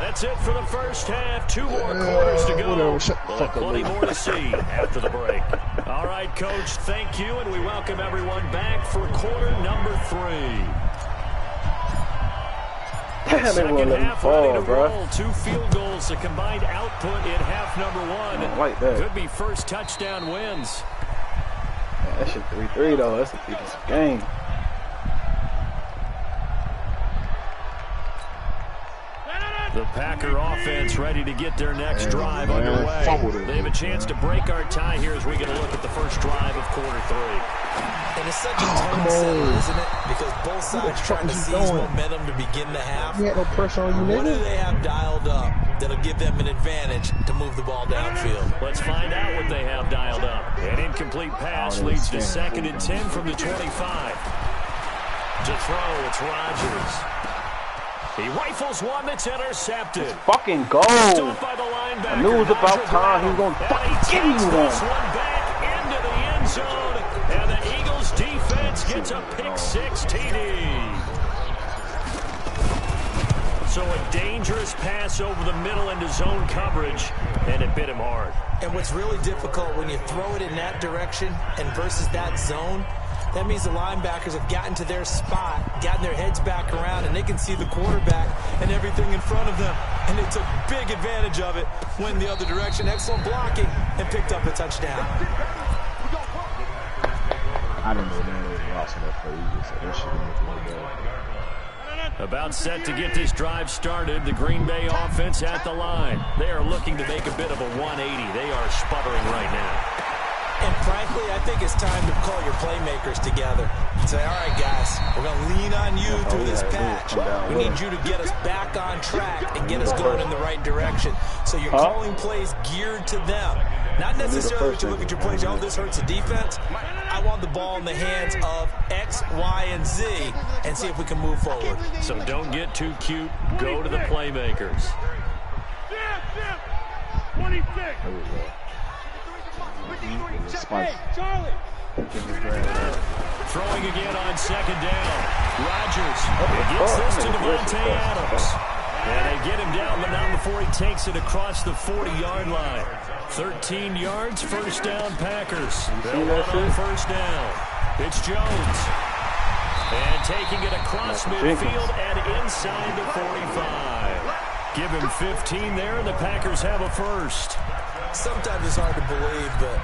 That's it for the first half. 2 more quarters to go. We'll have plenty more to see after the break. All right, Coach, thank you, and we welcome everyone back for quarter number 3. Second half ready to roll. 2 field goals, a combined output in half number 1. Like that. Could be first touchdown wins. That shit 3-3 though. That's a decent game. The Packer offense ready to get their next drive underway. They have a chance to break our tie here as we get a look at the first drive of quarter 3. And it's such a tone setter, isn't it? Because both sides trying to seize momentum to begin the half. You had no pressure on you, What do they have dialed up that'll give them an advantage to move the ball downfield? Let's find out what they have dialed up. An incomplete pass leads to 2nd and 10 from the 25. To throw, it's Rodgers. He rifles one that's intercepted. Let's fucking go. I knew it was about time he was going to fucking give you one. One back into the end zone, and the Eagles defense gets a pick 6 TD. So a dangerous pass over the middle into zone coverage, and it bit him hard. And what's really difficult when you throw it in that direction and versus that zone, that means the linebackers have gotten to their spot, gotten their heads back around, and they can see the quarterback and everything in front of them. And they took big advantage of it, went the other direction, excellent blocking, and picked up a touchdown. I don't know that lost enough for Eagles, so that shit didn't look like that. About set to get this drive started, the Green Bay offense at the line. They are looking to make a bit of a 180. They are sputtering right now. And frankly, I think it's time to call your playmakers together. Say, all right, guys, we're going to lean on you through this patch. We need you to get us back on track and get us going in the right direction. So you're calling plays geared to them. Not necessarily to look at your plays, oh, this hurts the defense. I want the ball in the hands of X, Y, and Z and see if we can move forward. So don't get too cute. Go to the playmakers. 26. Spike. Charlie. Throwing again on 2nd down. Rodgers gets this to Devontae Adams. And they get him down, but not before he takes it across the 40-yard line. 13 yards, first down Packers. They'll run on first down. It's Jones. And taking it across midfield and inside the 45. Give him 15 there, and the Packers have a first. Sometimes it's hard to believe, but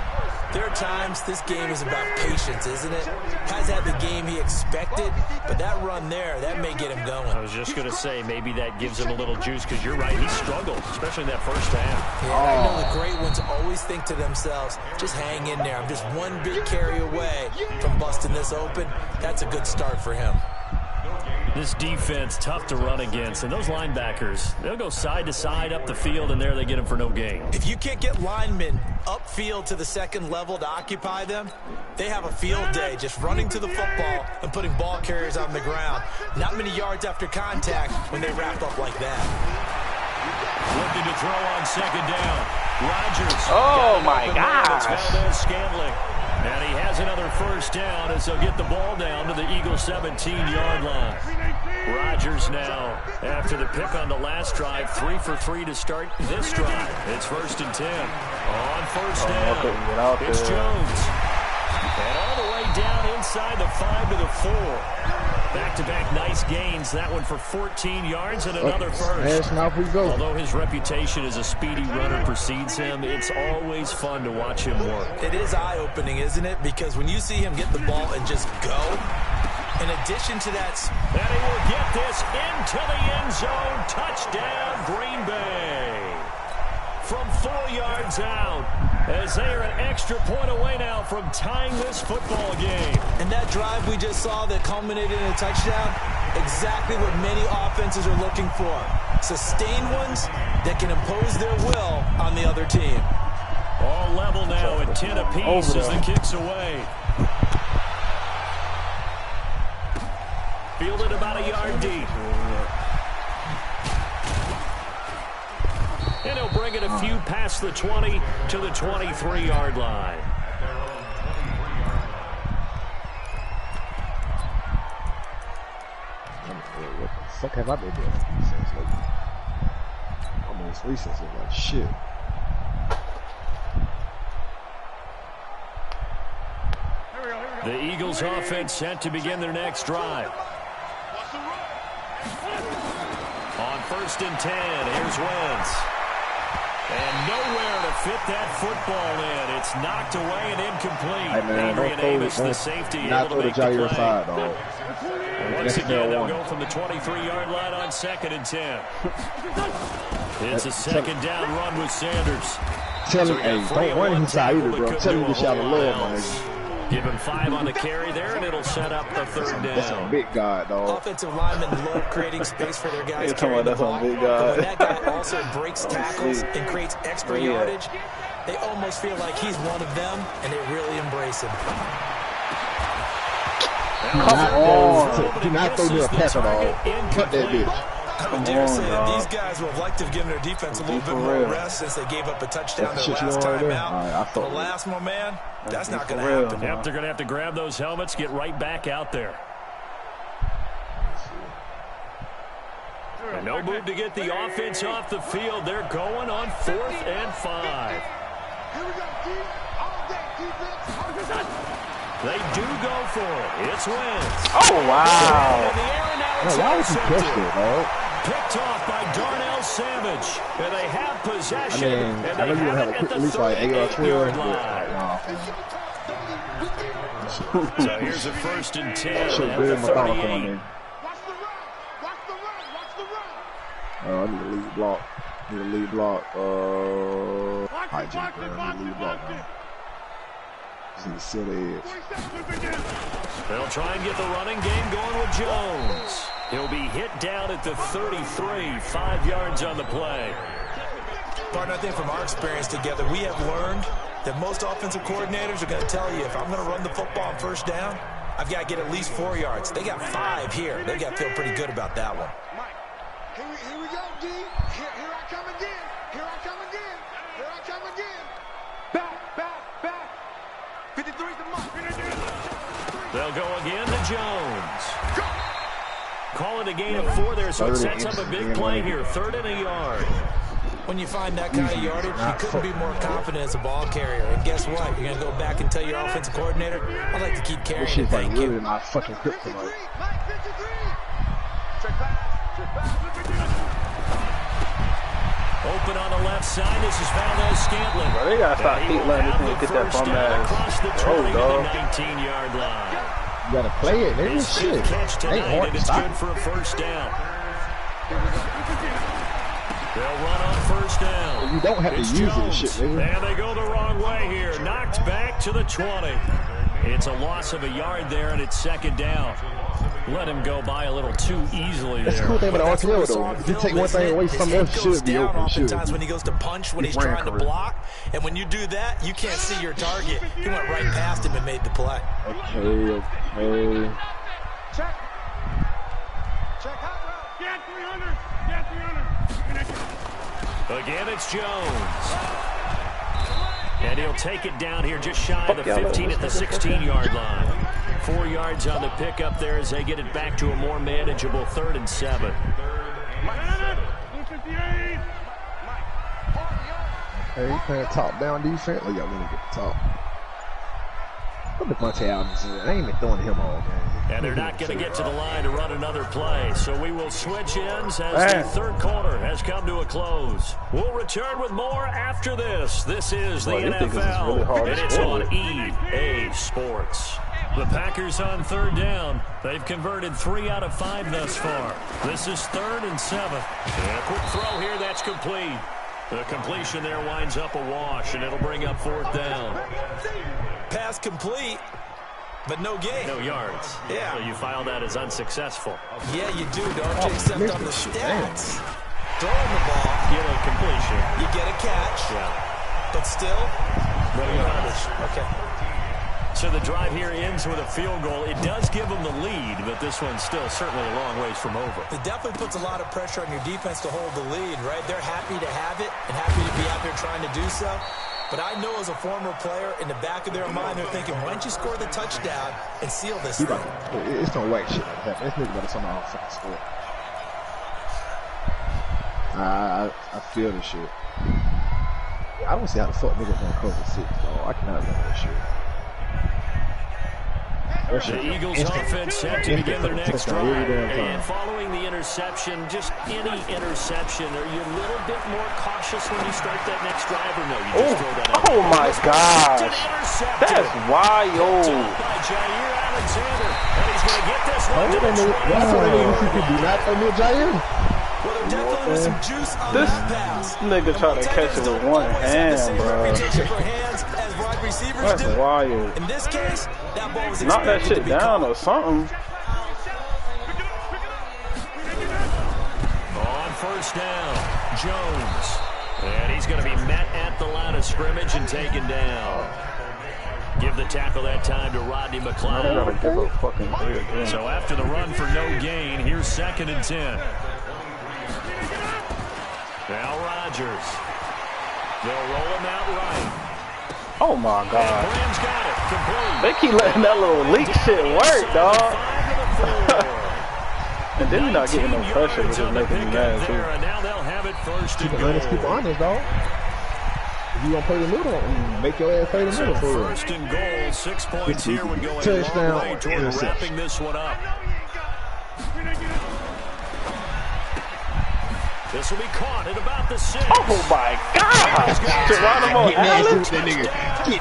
there are times this game is about patience, isn't it? Has had the game he expected, but that run there, that may get him going. I was just going to say, maybe that gives him a little juice, because you're right, he struggled, especially in that first half. Yeah, I know the great ones always think to themselves, just hang in there. I'm just one big carry away from busting this open. That's a good start for him. This defense, tough to run against. And those linebackers, they'll go side to side up the field, and there they get them for no gain. If you can't get linemen upfield to the second level to occupy them, they have a field day just running to the football and putting ball carriers on the ground. Not many yards after contact when they wrap up like that. Looking to throw on second down. Rodgers. Oh, my gosh. Scantling. And he has another first down as they'll get the ball down to the Eagles' 17-yard line. Rodgers now, after the pick on the last drive, 3 for 3 to start this drive. It's 1st and 10. On first down, it's Jones. And all the way down inside the 5 to the 4. Back-to-back nice gains. That one for 14 yards and another first. Although his reputation as a speedy runner precedes him, it's always fun to watch him work. It is eye-opening, isn't it? Because when you see him get the ball and just go, in addition to that... And he will get this into the end zone. Touchdown, Green Bay. From 4 yards out, as they are an extra point away now from tying this football game. And that drive we just saw that culminated in a touchdown, exactly what many offenses are looking for. Sustained ones that can impose their will on the other team. All level now at 10 apiece as the kick's away. Fielded about a yard deep. And he'll bring it a few past the 20 to the 23-yard line. What the fuck have I been doing since like almost recently? Like shit. The Eagles offense set to begin their next drive. On 1st and 10, here's Wentz. And nowhere to fit that football in. It's knocked away and incomplete. Hey man, Adrian Amos, the safety, not able to make the your play. side, dog. Once again, they'll go from the 23-yard line on 2nd and 10. It's a second down run with Sanders. Tell him, hey, don't run inside either, bro. Tell him to shout a love, my nigga. Give him 5 on the carry there, and it'll set up the 3rd down. That's a big guy, dog. Offensive linemen love creating space for their guys You're carrying the talking ball. about that's a big But guy. when that guy also breaks tackles and creates extra yardage, they almost feel like he's one of them, and they really embrace him. Do not throw me a pass at all. Cut that bitch. I would dare say that these guys would have liked to have given their defense a little bit more rest since they gave up a touchdown their last time out. The last one, man, that's not going to happen. Yep, they're going to have to grab those helmets, get right back out there. And no move to get the offense off the field. They're going on 4th and 5. They do go for it. It's Wentz. Oh, wow. Why would you catch it, dog? Picked off by Darnell Savage. And they have possession. I know you would have at least like 8 or 12. So here's a 1st and 10 So at good, the McConnell 38. coming in. I need a lead block. Need a lead block. Hygiene, bro. I need a lead block now. Just need to seal the edge. They'll try and get the running game going with Jones. He'll be hit down at the 33, 5 yards on the play. Partner, I think from our experience together, we have learned that most offensive coordinators are going to tell you, if I'm going to run the football on 1st down, I've got to get at least 4 yards. They got 5 here. They got to feel pretty good about that one. Here we go, D. Here I come again. Here I come again. Here I come again. Back. 53's the mark. They'll go again to Jones. Call it a gain of 4 there, so it sets up a big play here. 3rd and a yard. When you find that kind of yardage, you couldn't be more confident as a ball carrier. And guess what? You're going to go back and tell your offensive coordinator, I'd like to keep carrying it, thank you. Really my fucking kryptonite. Open on the left side. This is Valdez Scantling. Bro, they gotta stop keep letting this nigga get that bum across the ass. 20 to dog. the 19-yard line. You gotta play it, nigga. It's Shit. good catch tonight, Ain't hard and to it's stop. good for a 1st down. They'll run on 1st down. You don't have to It's use Jones. this shit, nigga. And they go the wrong way here. Knocked back to the 20. It's a loss of a yard there, and it's 2nd down. Let him go by a little too easily there. That's the cool thing about the RPO, though. If you take one thing away, something else should be open. Oftentimes when he goes to punch, when he's trying to block, and when you do that, you can't see your target. He went right past him and made the play. Okay. Check. Check hot route. Get 300. Get 300. Again, it's Jones. And he'll take it down here just shy of the 15 at the 16-yard line. 4 yards on the pickup there as they get it back to a more manageable 3rd and 7. Hey, playing top-down defense. Oh, y'all gonna get the top. Put the bunch of Adams in. I ain't even throwing him all, man. And they're not going to get to the line to run another play. So we will switch ins as the third quarter has come to a close. We'll return with more after this. This is the NFL, and it's on EA Sports. The Packers on 3rd down. They've converted 3 out of 5 thus far. This is 3rd and 7. And a quick throw here, that's complete. The completion there winds up a wash, and it'll bring up 4th down. Pass complete, but no gain. No yards. Yeah. So you file that as unsuccessful. Yeah, you do, don't you? Except on the stats. Throwing the ball. Get a completion. You get a catch. Yeah. But still, no yards. Okay. So the drive here ends with a field goal. It does give them the lead, but this one's still certainly a long ways from over. It definitely puts a lot of pressure on your defense to hold the lead, right? They're happy to have it and happy to be out there trying to do so. But I know as a former player, in the back of their mind, they're thinking, why don't you score the touchdown and seal this thing? It's no whack shit like that. This nigga better somehow fucking score. I feel this shit. I don't see how the fuck niggas gonna cover 6, dog. I cannot run that shit. The Eagles offense set to begin their next drive. And following the interception, just any interception, are you a little bit more cautious when you start that next drive or no? You just throw that out. Oh my gosh. That's wild. By Jair Alexander. And he's going to get this one to the 20. Do not throw me a Jair. Well, there definitely was some juice on This that pass. nigga trying to catch it with one hand, bro. That's wild. In this case, that ball was Knock that shit down or something. On 1st down, Jones. And he's going to be met at the line of scrimmage and taken down. Give the tackle that time to Rodney McLeod. So after the run for no gain, here's 2nd and 10. Now Rodgers. They'll roll him out right. Oh my God. And Graham's got it. Complete. They keep letting that little leak shit work, dog. And then you're not getting no pressure, which is making me mad too. And now they'll have it 1st and goal. Let's keep honest, dog. If you gonna play the middle, make your ass play the middle for real. 1st and goal, 6 points here would go a Touchdown. long way toward wrapping this one up. This will be caught at about the 6. Oh my God! Geronimo Alex. Get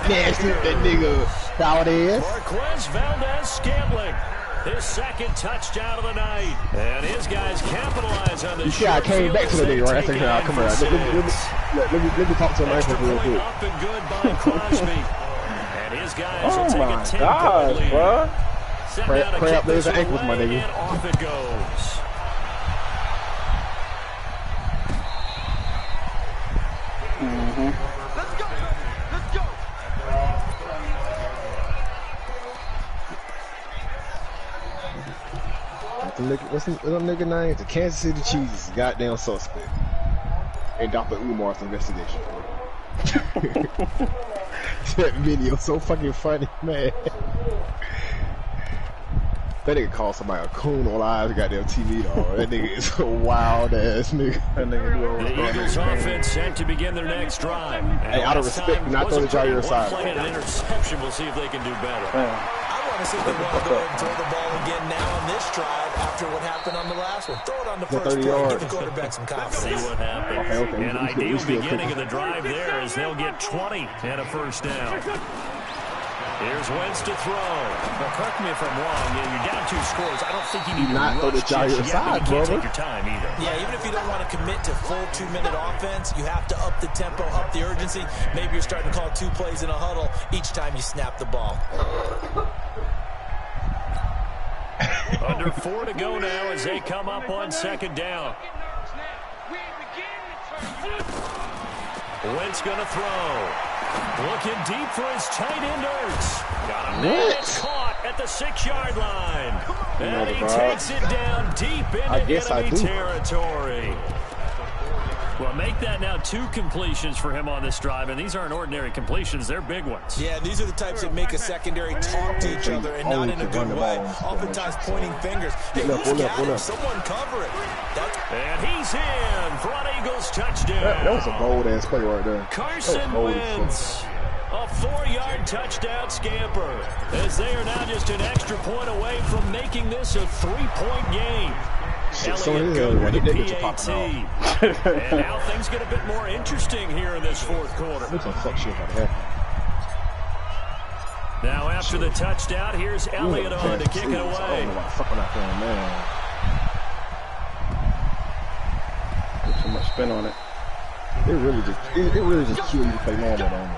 nasty with that nigga. Foul ass. Marquez Valdez-Scantling. His 2nd touchdown of the night. And his guys capitalize on this. You see, I came back to the nigga, right? I said, come here. Let me talk to him real quick. Up and good by Crosby. And his guys will take a 10-point lead. Bro. Pray up those ankles, my nigga. And off it goes. Let's go. Let's go. What's the nigga name? The Kansas City Chiefs goddamn suspect. And Dr. Umar's investigation. That video so fucking funny, man. That nigga called somebody a coon on live goddamn TV, dog. That nigga is a wild ass nigga. That nigga The Eagles offense set to begin their next drive. Hey, out of respect, not throw the Jair aside. One play and an interception. We'll see if they can do better. I want to see if they want to go ahead and throw the ball again now on this drive after what happened on the last one. Throw it on the first play. Give the quarterback some confidence. See what happens. Okay. An ideal beginning of the drive there as they'll get 20 and a 1st down. Here's Wentz to throw. Now, correct me if I'm wrong. You're down 2 scores. I don't think you need to throw the Jair aside, you can't brother. take your time either. Yeah, even if you don't want to commit to full 2-minute offense, you have to up the tempo, up the urgency. Maybe you're starting to call 2 plays in a huddle each time you snap the ball. Under 4 to go now as they come up on second down. Wentz going to throw. Looking deep for his tight end, Ertz. Got a man that's caught at the 6-yard line. And he takes it down deep into enemy territory. Well, make that now 2 completions for him on this drive, and these aren't ordinary completions. They're big ones. Yeah, these are the types that make a secondary talk to each other and not in a good way. Oftentimes pointing fingers. Hey, who's got him? Someone cover it. And he's in for an Eagles touchdown. That was a bold-ass play right there. Carson Wentz. A 4-yard touchdown scamper. As they are now just an extra point away from making this a 3-point game. Elliott good with the PAT. And now things get a bit more interesting here in this fourth quarter. Now after the touchdown, here's Elliott on to kick it away. Put too much spin on it. It really just killed you to play normal on it.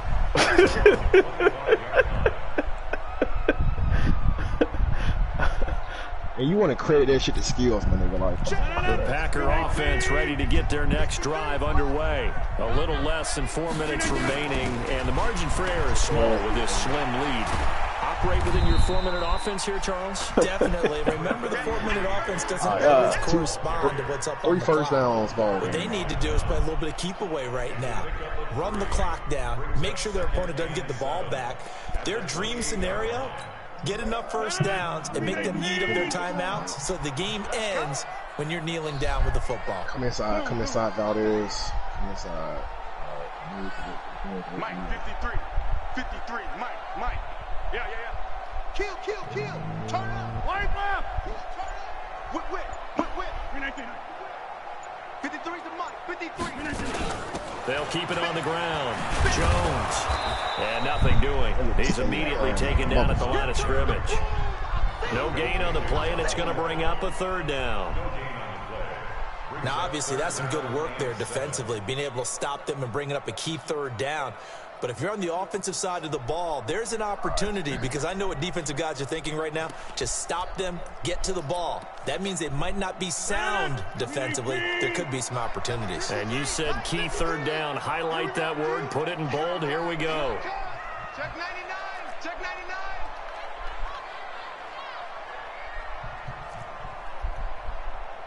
And you want to credit that shit to skills, my nigga. Like, the Packer offense ready to get their next drive underway. A little less than 4 minutes remaining, and the margin for error is small with this slim lead. Operate within your 4-minute offense here, Charles? Definitely. Remember, the 4-minute offense doesn't always correspond to what's up on the clock. 3 first downs, ball. What they need to do is play a little bit of keep away right now. Run the clock down. Make sure their opponent doesn't get the ball back. Their dream scenario, get enough first downs and make them eat up their timeouts so the game ends when you're kneeling down with the football. Come inside, Valdez. Come inside. Mike, 53, Mike. Yeah. Kill. Turn up. Wipe up. Whip. 53 to Mike. 53. They'll keep it on the ground. Jones. And nothing doing. He's immediately taken down at the line of scrimmage. No gain on the play, and it's going to bring up a 3rd down. Now, obviously, that's some good work there defensively, being able to stop them and bringing up a key 3rd down. But if you're on the offensive side of the ball, there's an opportunity, because I know what defensive guys are thinking right now. Just stop them, get to the ball. That means they might not be sound defensively. There could be some opportunities. And you said key 3rd down. Highlight that word. Put it in bold. Here we go. Check 99. Check 99.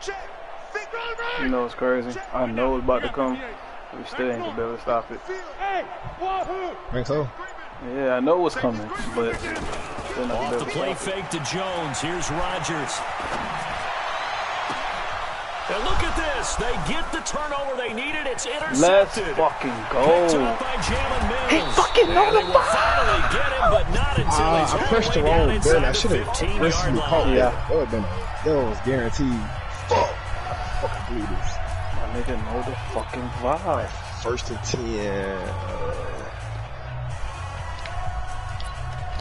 Check. You know it's crazy. I know it's about to come. We still ain't gonna be able to stop it. Think so? Yeah, I know what's coming, but off the play fake to Jones. Here's Rodgers. And look at this. They get the turnover they needed. It's intercepted. Let's fucking go. Picked up by Jalen Mills. He fucking know the ball. Finally get him, but not until he's I pressed the wrong button. I should have pressed the call. Yeah. That was guaranteed. Fuck. I fucking believe this. My nigga know the fucking vibe. 1st and 10.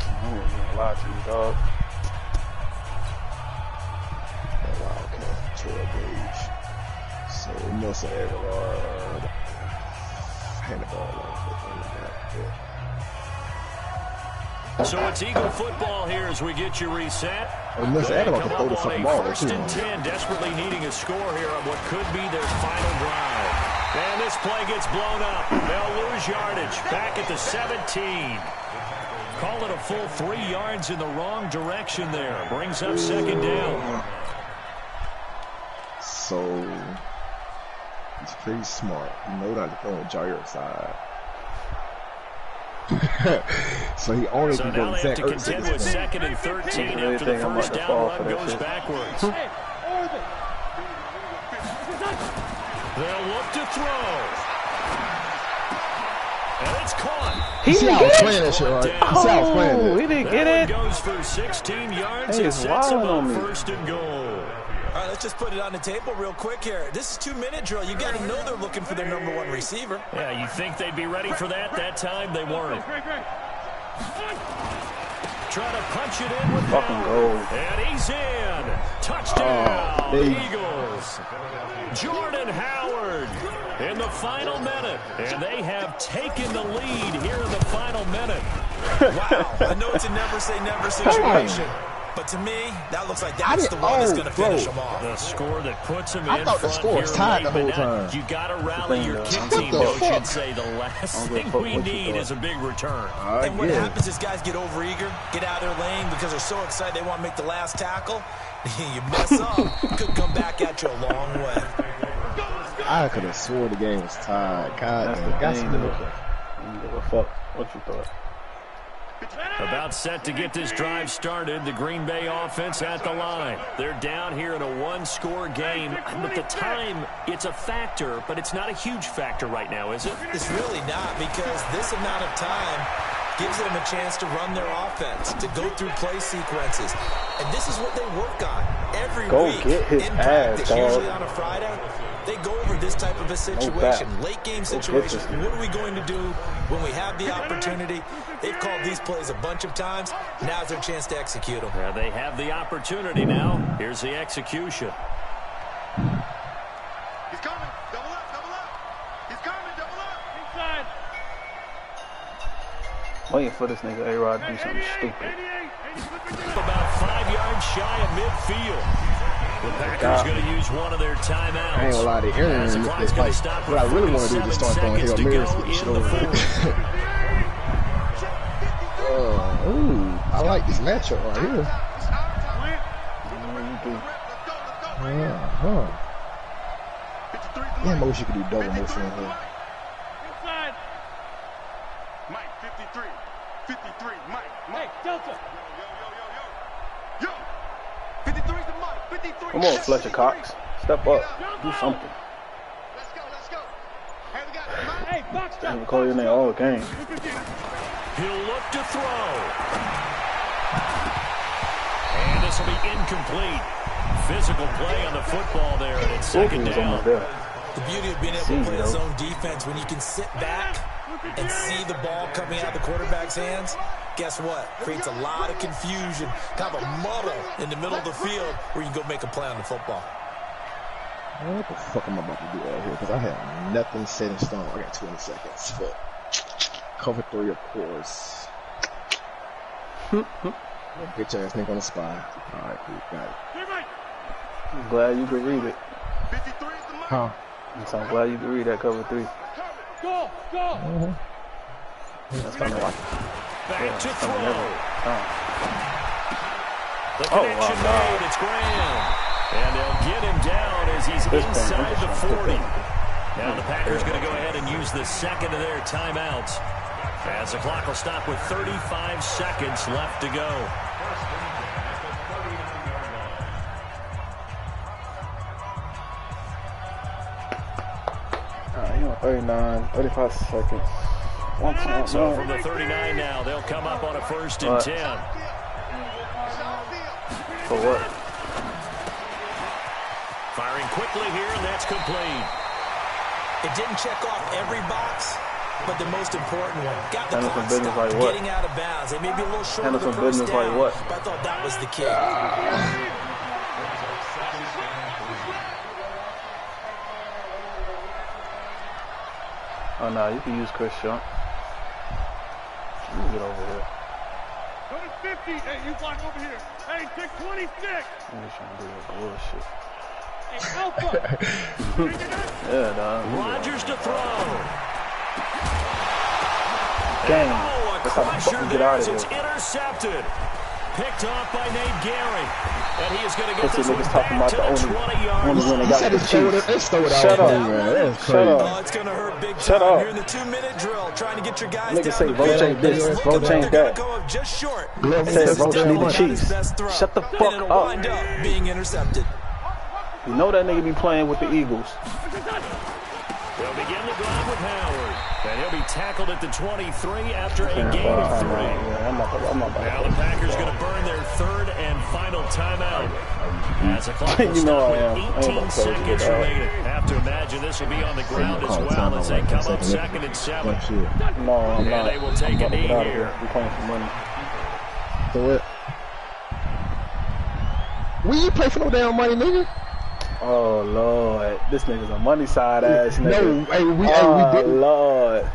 I ain't gonna lie to you, dog. Wildcat, 12 gauge. So Nelson Aguilar. Hand the ball off. So it's Eagle football here as we get you reset. Nelson Aguilar can throw the fucking ball there, too. 1st and 10, desperately needing a score here on what could be their final drive. And this play gets blown up. They'll lose yardage. Back at the 17. Call it a full 3 yards in the wrong direction there. Brings up 2nd down. So he's pretty smart. He knows not to throw a gyro side. So he only can go exact. So now they have to contend with 2nd and 13 after the first down run goes backwards. They'll look to throw. And it's caught. He didn't get playing that shit, right? Oh, he didn't get it. Goes for 16 yards. Hey, it sets him up on 1st and goal. All right, let's just put it on the table real quick here. This is 2-minute drill. You got to know they're looking for their number 1 receiver. Yeah, you think they'd be ready for that? That time they weren't. Trying to punch it in with fucking goal. And he's in. Touchdown, Eagles. Jordan Howard in the final minute. And they have taken the lead here in the final minute. Wow. I know it's a never say never situation. But to me, that looks like that's the one that's going to finish them off. The score that puts them I in thought the front score here was tied late, the whole but now time. you got to rally your kick team, don't you, and say the last thing we need is a big return. And what happens is guys get overeager, get out of their lane because they're so excited they want to make the last tackle. You mess up, could come back at you a long way. I could have swore the game was tied. God, that's the thing. I don't give a fuck what you thought. About set to get this drive started. The Green Bay offense at the line. They're down here in a one-score game. But the time, it's a factor, but it's not a huge factor right now, is it? It's really not, because this amount of time gives them a chance to run their offense, to go through play sequences. And this is what they work on every week in practice, usually on a Friday. They go over this type of a situation, late game situation. What are we going to do when we have the opportunity? They've called these plays a bunch of times. Now's their chance to execute them. Yeah, they have the opportunity now. Here's the execution. He's coming. Double up, double up. He's coming, double up. Inside. Waiting for this nigga A-Rod to do something stupid. About 5 yards shy of midfield. The Packers going to use one of their timeouts. I ain't gonna lie, the internet is like, what I really want to do is just start throwing Hail Marys with the shit over there. Ooh, I like this matchup right here. Yeah, I wish you could do double motion in here. Inside. Mike, 53. 53, Mike. Hey, Delta. Yo. 53's the Mike. 53. Come on, Fletcher Cox. Step up. Do something. Let's go. Hey, we got Mike. Hey, box I'm gonna call your name all game. He'll look to throw. And this will be incomplete. Physical play on the football there, and it's second down. The beauty of being able to play zone defense, when you can sit back and see the ball coming out of the quarterback's hands, guess what? Creates a lot of confusion, kind of a muddle in the middle of the field where you can go make a play on the football. What the fuck am I about to do out here? Because I have nothing set in stone. I got 20 seconds. But cover 3, of course. Bitch ass nigga on the spy. Alright, cool. Got it. I'm glad you could read it. Huh? So I'm glad you could read that cover 3. Go. That's kind of like Back to throw. The Oh, connection wow. made. It's Graham. And they'll get him down as he's inside the 40. Now the Packers going to go ahead and use the second of their timeouts, as the clock will stop with 35 seconds left to go. He on 39, 35 seconds. So from the 39 now, they'll come up on a 1st and 10. For what? Firing quickly here, and that's complete. It didn't check off every box, but the most important one. Got the Handle clock business stopped, like what? getting out of bounds. They may be a little short Handle of the some first business down, like what? but I thought that was the key. Oh, no, you can use Chris Shump. You can get over here. Number 50. Hey, you block over here. Hey, take 26. I'm just trying to do that bullshit. Hey, Alpha. Yeah, dog. Rodgers to throw. Damn. Oh, a That's how the crusher fuck we get there out as of it's here. intercepted. Picked off by Nate Gary. And he is going to get This this one nigga's talking back about to the the only 20-yard one line. they got the Chiefs. Let's throw it out. Shut up. Man. That's Shut crazy. up. Oh, it's going to hurt big Shut time up. here in the 2-minute drill, trying to get your guys Nigga down say the rotate field. this, It's looking like rotate they're gonna that. go up just short. Say rotate the Chiefs. Shut the And fuck it'll up. wind up being intercepted. You know that nigga be playing with the Eagles. They'll begin the drive with Howard. And he'll be tackled at the 23 after a gain of 3. I'm not Now the Packers going to burn their 3rd and final timeout. As the clock will You know stop I am. I ain't with gonna 18 play with seconds you, dog. remaining. Have to imagine this will be on the ground as well as they come up 2nd and 7. No, I'm And not. they will take I'm a about to knee get out of here. We playing for money. Do it. We ain't play for no damn money, nigga. Oh Lord, this nigga's a money side ass nigga. No, hey, we oh didn't. Lord,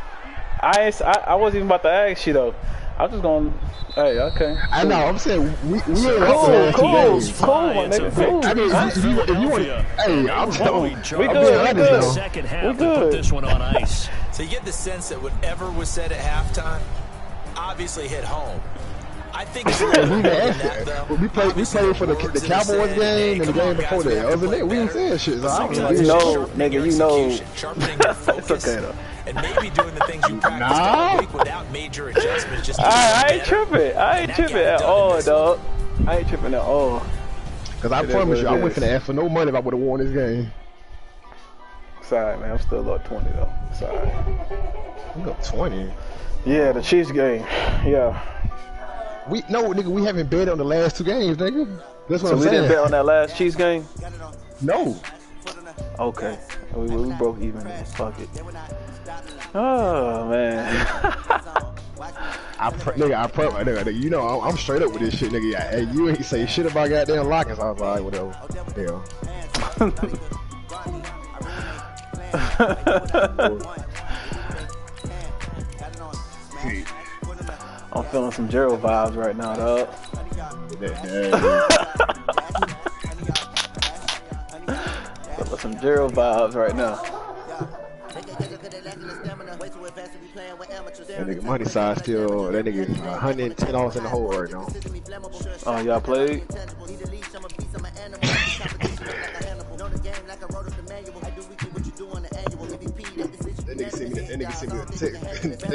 I wasn't even about to ask you though. I'm just gonna. Hey, okay. I know. I'm saying we ain't Cool, lost the last two cool, games. cool, my nigga. Cool. I mean, if you want, hey, I'm telling. We I'm good. being We honest good. now. Second half We to put good. this one on ice. So you get the sense that whatever was said at halftime obviously hit home. I think it's a little We bit even more asked than that, it. though. We played for the Words that are Cowboys said, game and the come on, game before guys, we that. have to Other than play that, we ain't better. saying shit. So I don't Sometimes know. it's know, sharpening your nigga, you know. execution, sharpening your focus, okay, though. and maybe doing the things you practiced all week without major adjustments. Just I ain't tripping. I ain't tripping at all, dog. I ain't tripping at all. Because I promise you, I wasn't finna ask for no money if I would have won this game. Sorry, man. I'm still up 20 though. Sorry. You up 20? Yeah, the Chiefs game. Yeah. Nigga, we haven't bet on the last two games, nigga. That's what So I'm we saying. didn't bet on that last Chiefs game? No. Okay. We broke even. Fuck it. Oh, man. nigga, you know, I'm straight up with this shit, nigga. Yeah, hey, you ain't say shit about goddamn Lockers. I was like, whatever. I'm feeling some Gerald vibes right now, dog. Feeling some Gerald vibes right now. That nigga money side still, that nigga is $110 in the hole right now. Oh, y'all played? That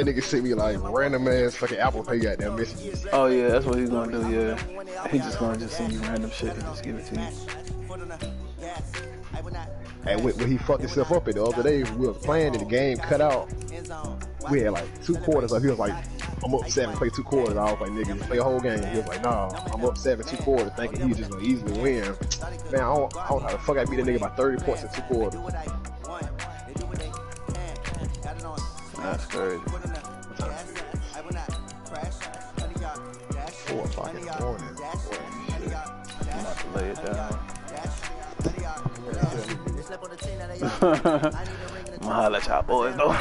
nigga sent me like random ass fucking Apple Pay goddamn messages. Oh yeah, that's what he's gonna do, yeah. He's just gonna send you random shit and just give it to you. And when he fucked himself up the other day, we was playing and the game cut out. We had like 2 quarters left. He was like, I'm up 7, play 2 quarters. I was like, nigga, just play a whole game. He was like, nah, I'm up 7, 2 quarters, thinking he was just gonna easily win. Man, I don't know how the fuck I beat a nigga by 30 points in 2 quarters. That's crazy. 4 o'clock in the morning. Boy, shit. I'm about to lay it down. I'm gonna holler at y'all boys though.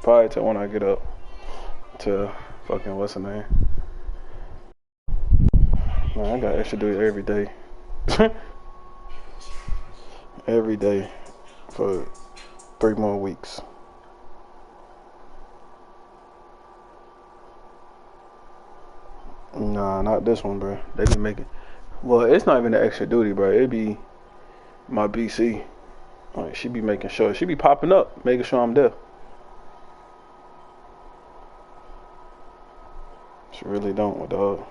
Probably till when I get up to fucking what's the name? Man, I got extra duty every day. Every day for 3 more weeks. Nah, not this one, bro. They be making. Well, it's not even the extra duty, bro. It be my BC. Like, she be making sure. She be popping up, making sure I'm there. She really don't, dog.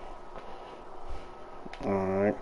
Alright.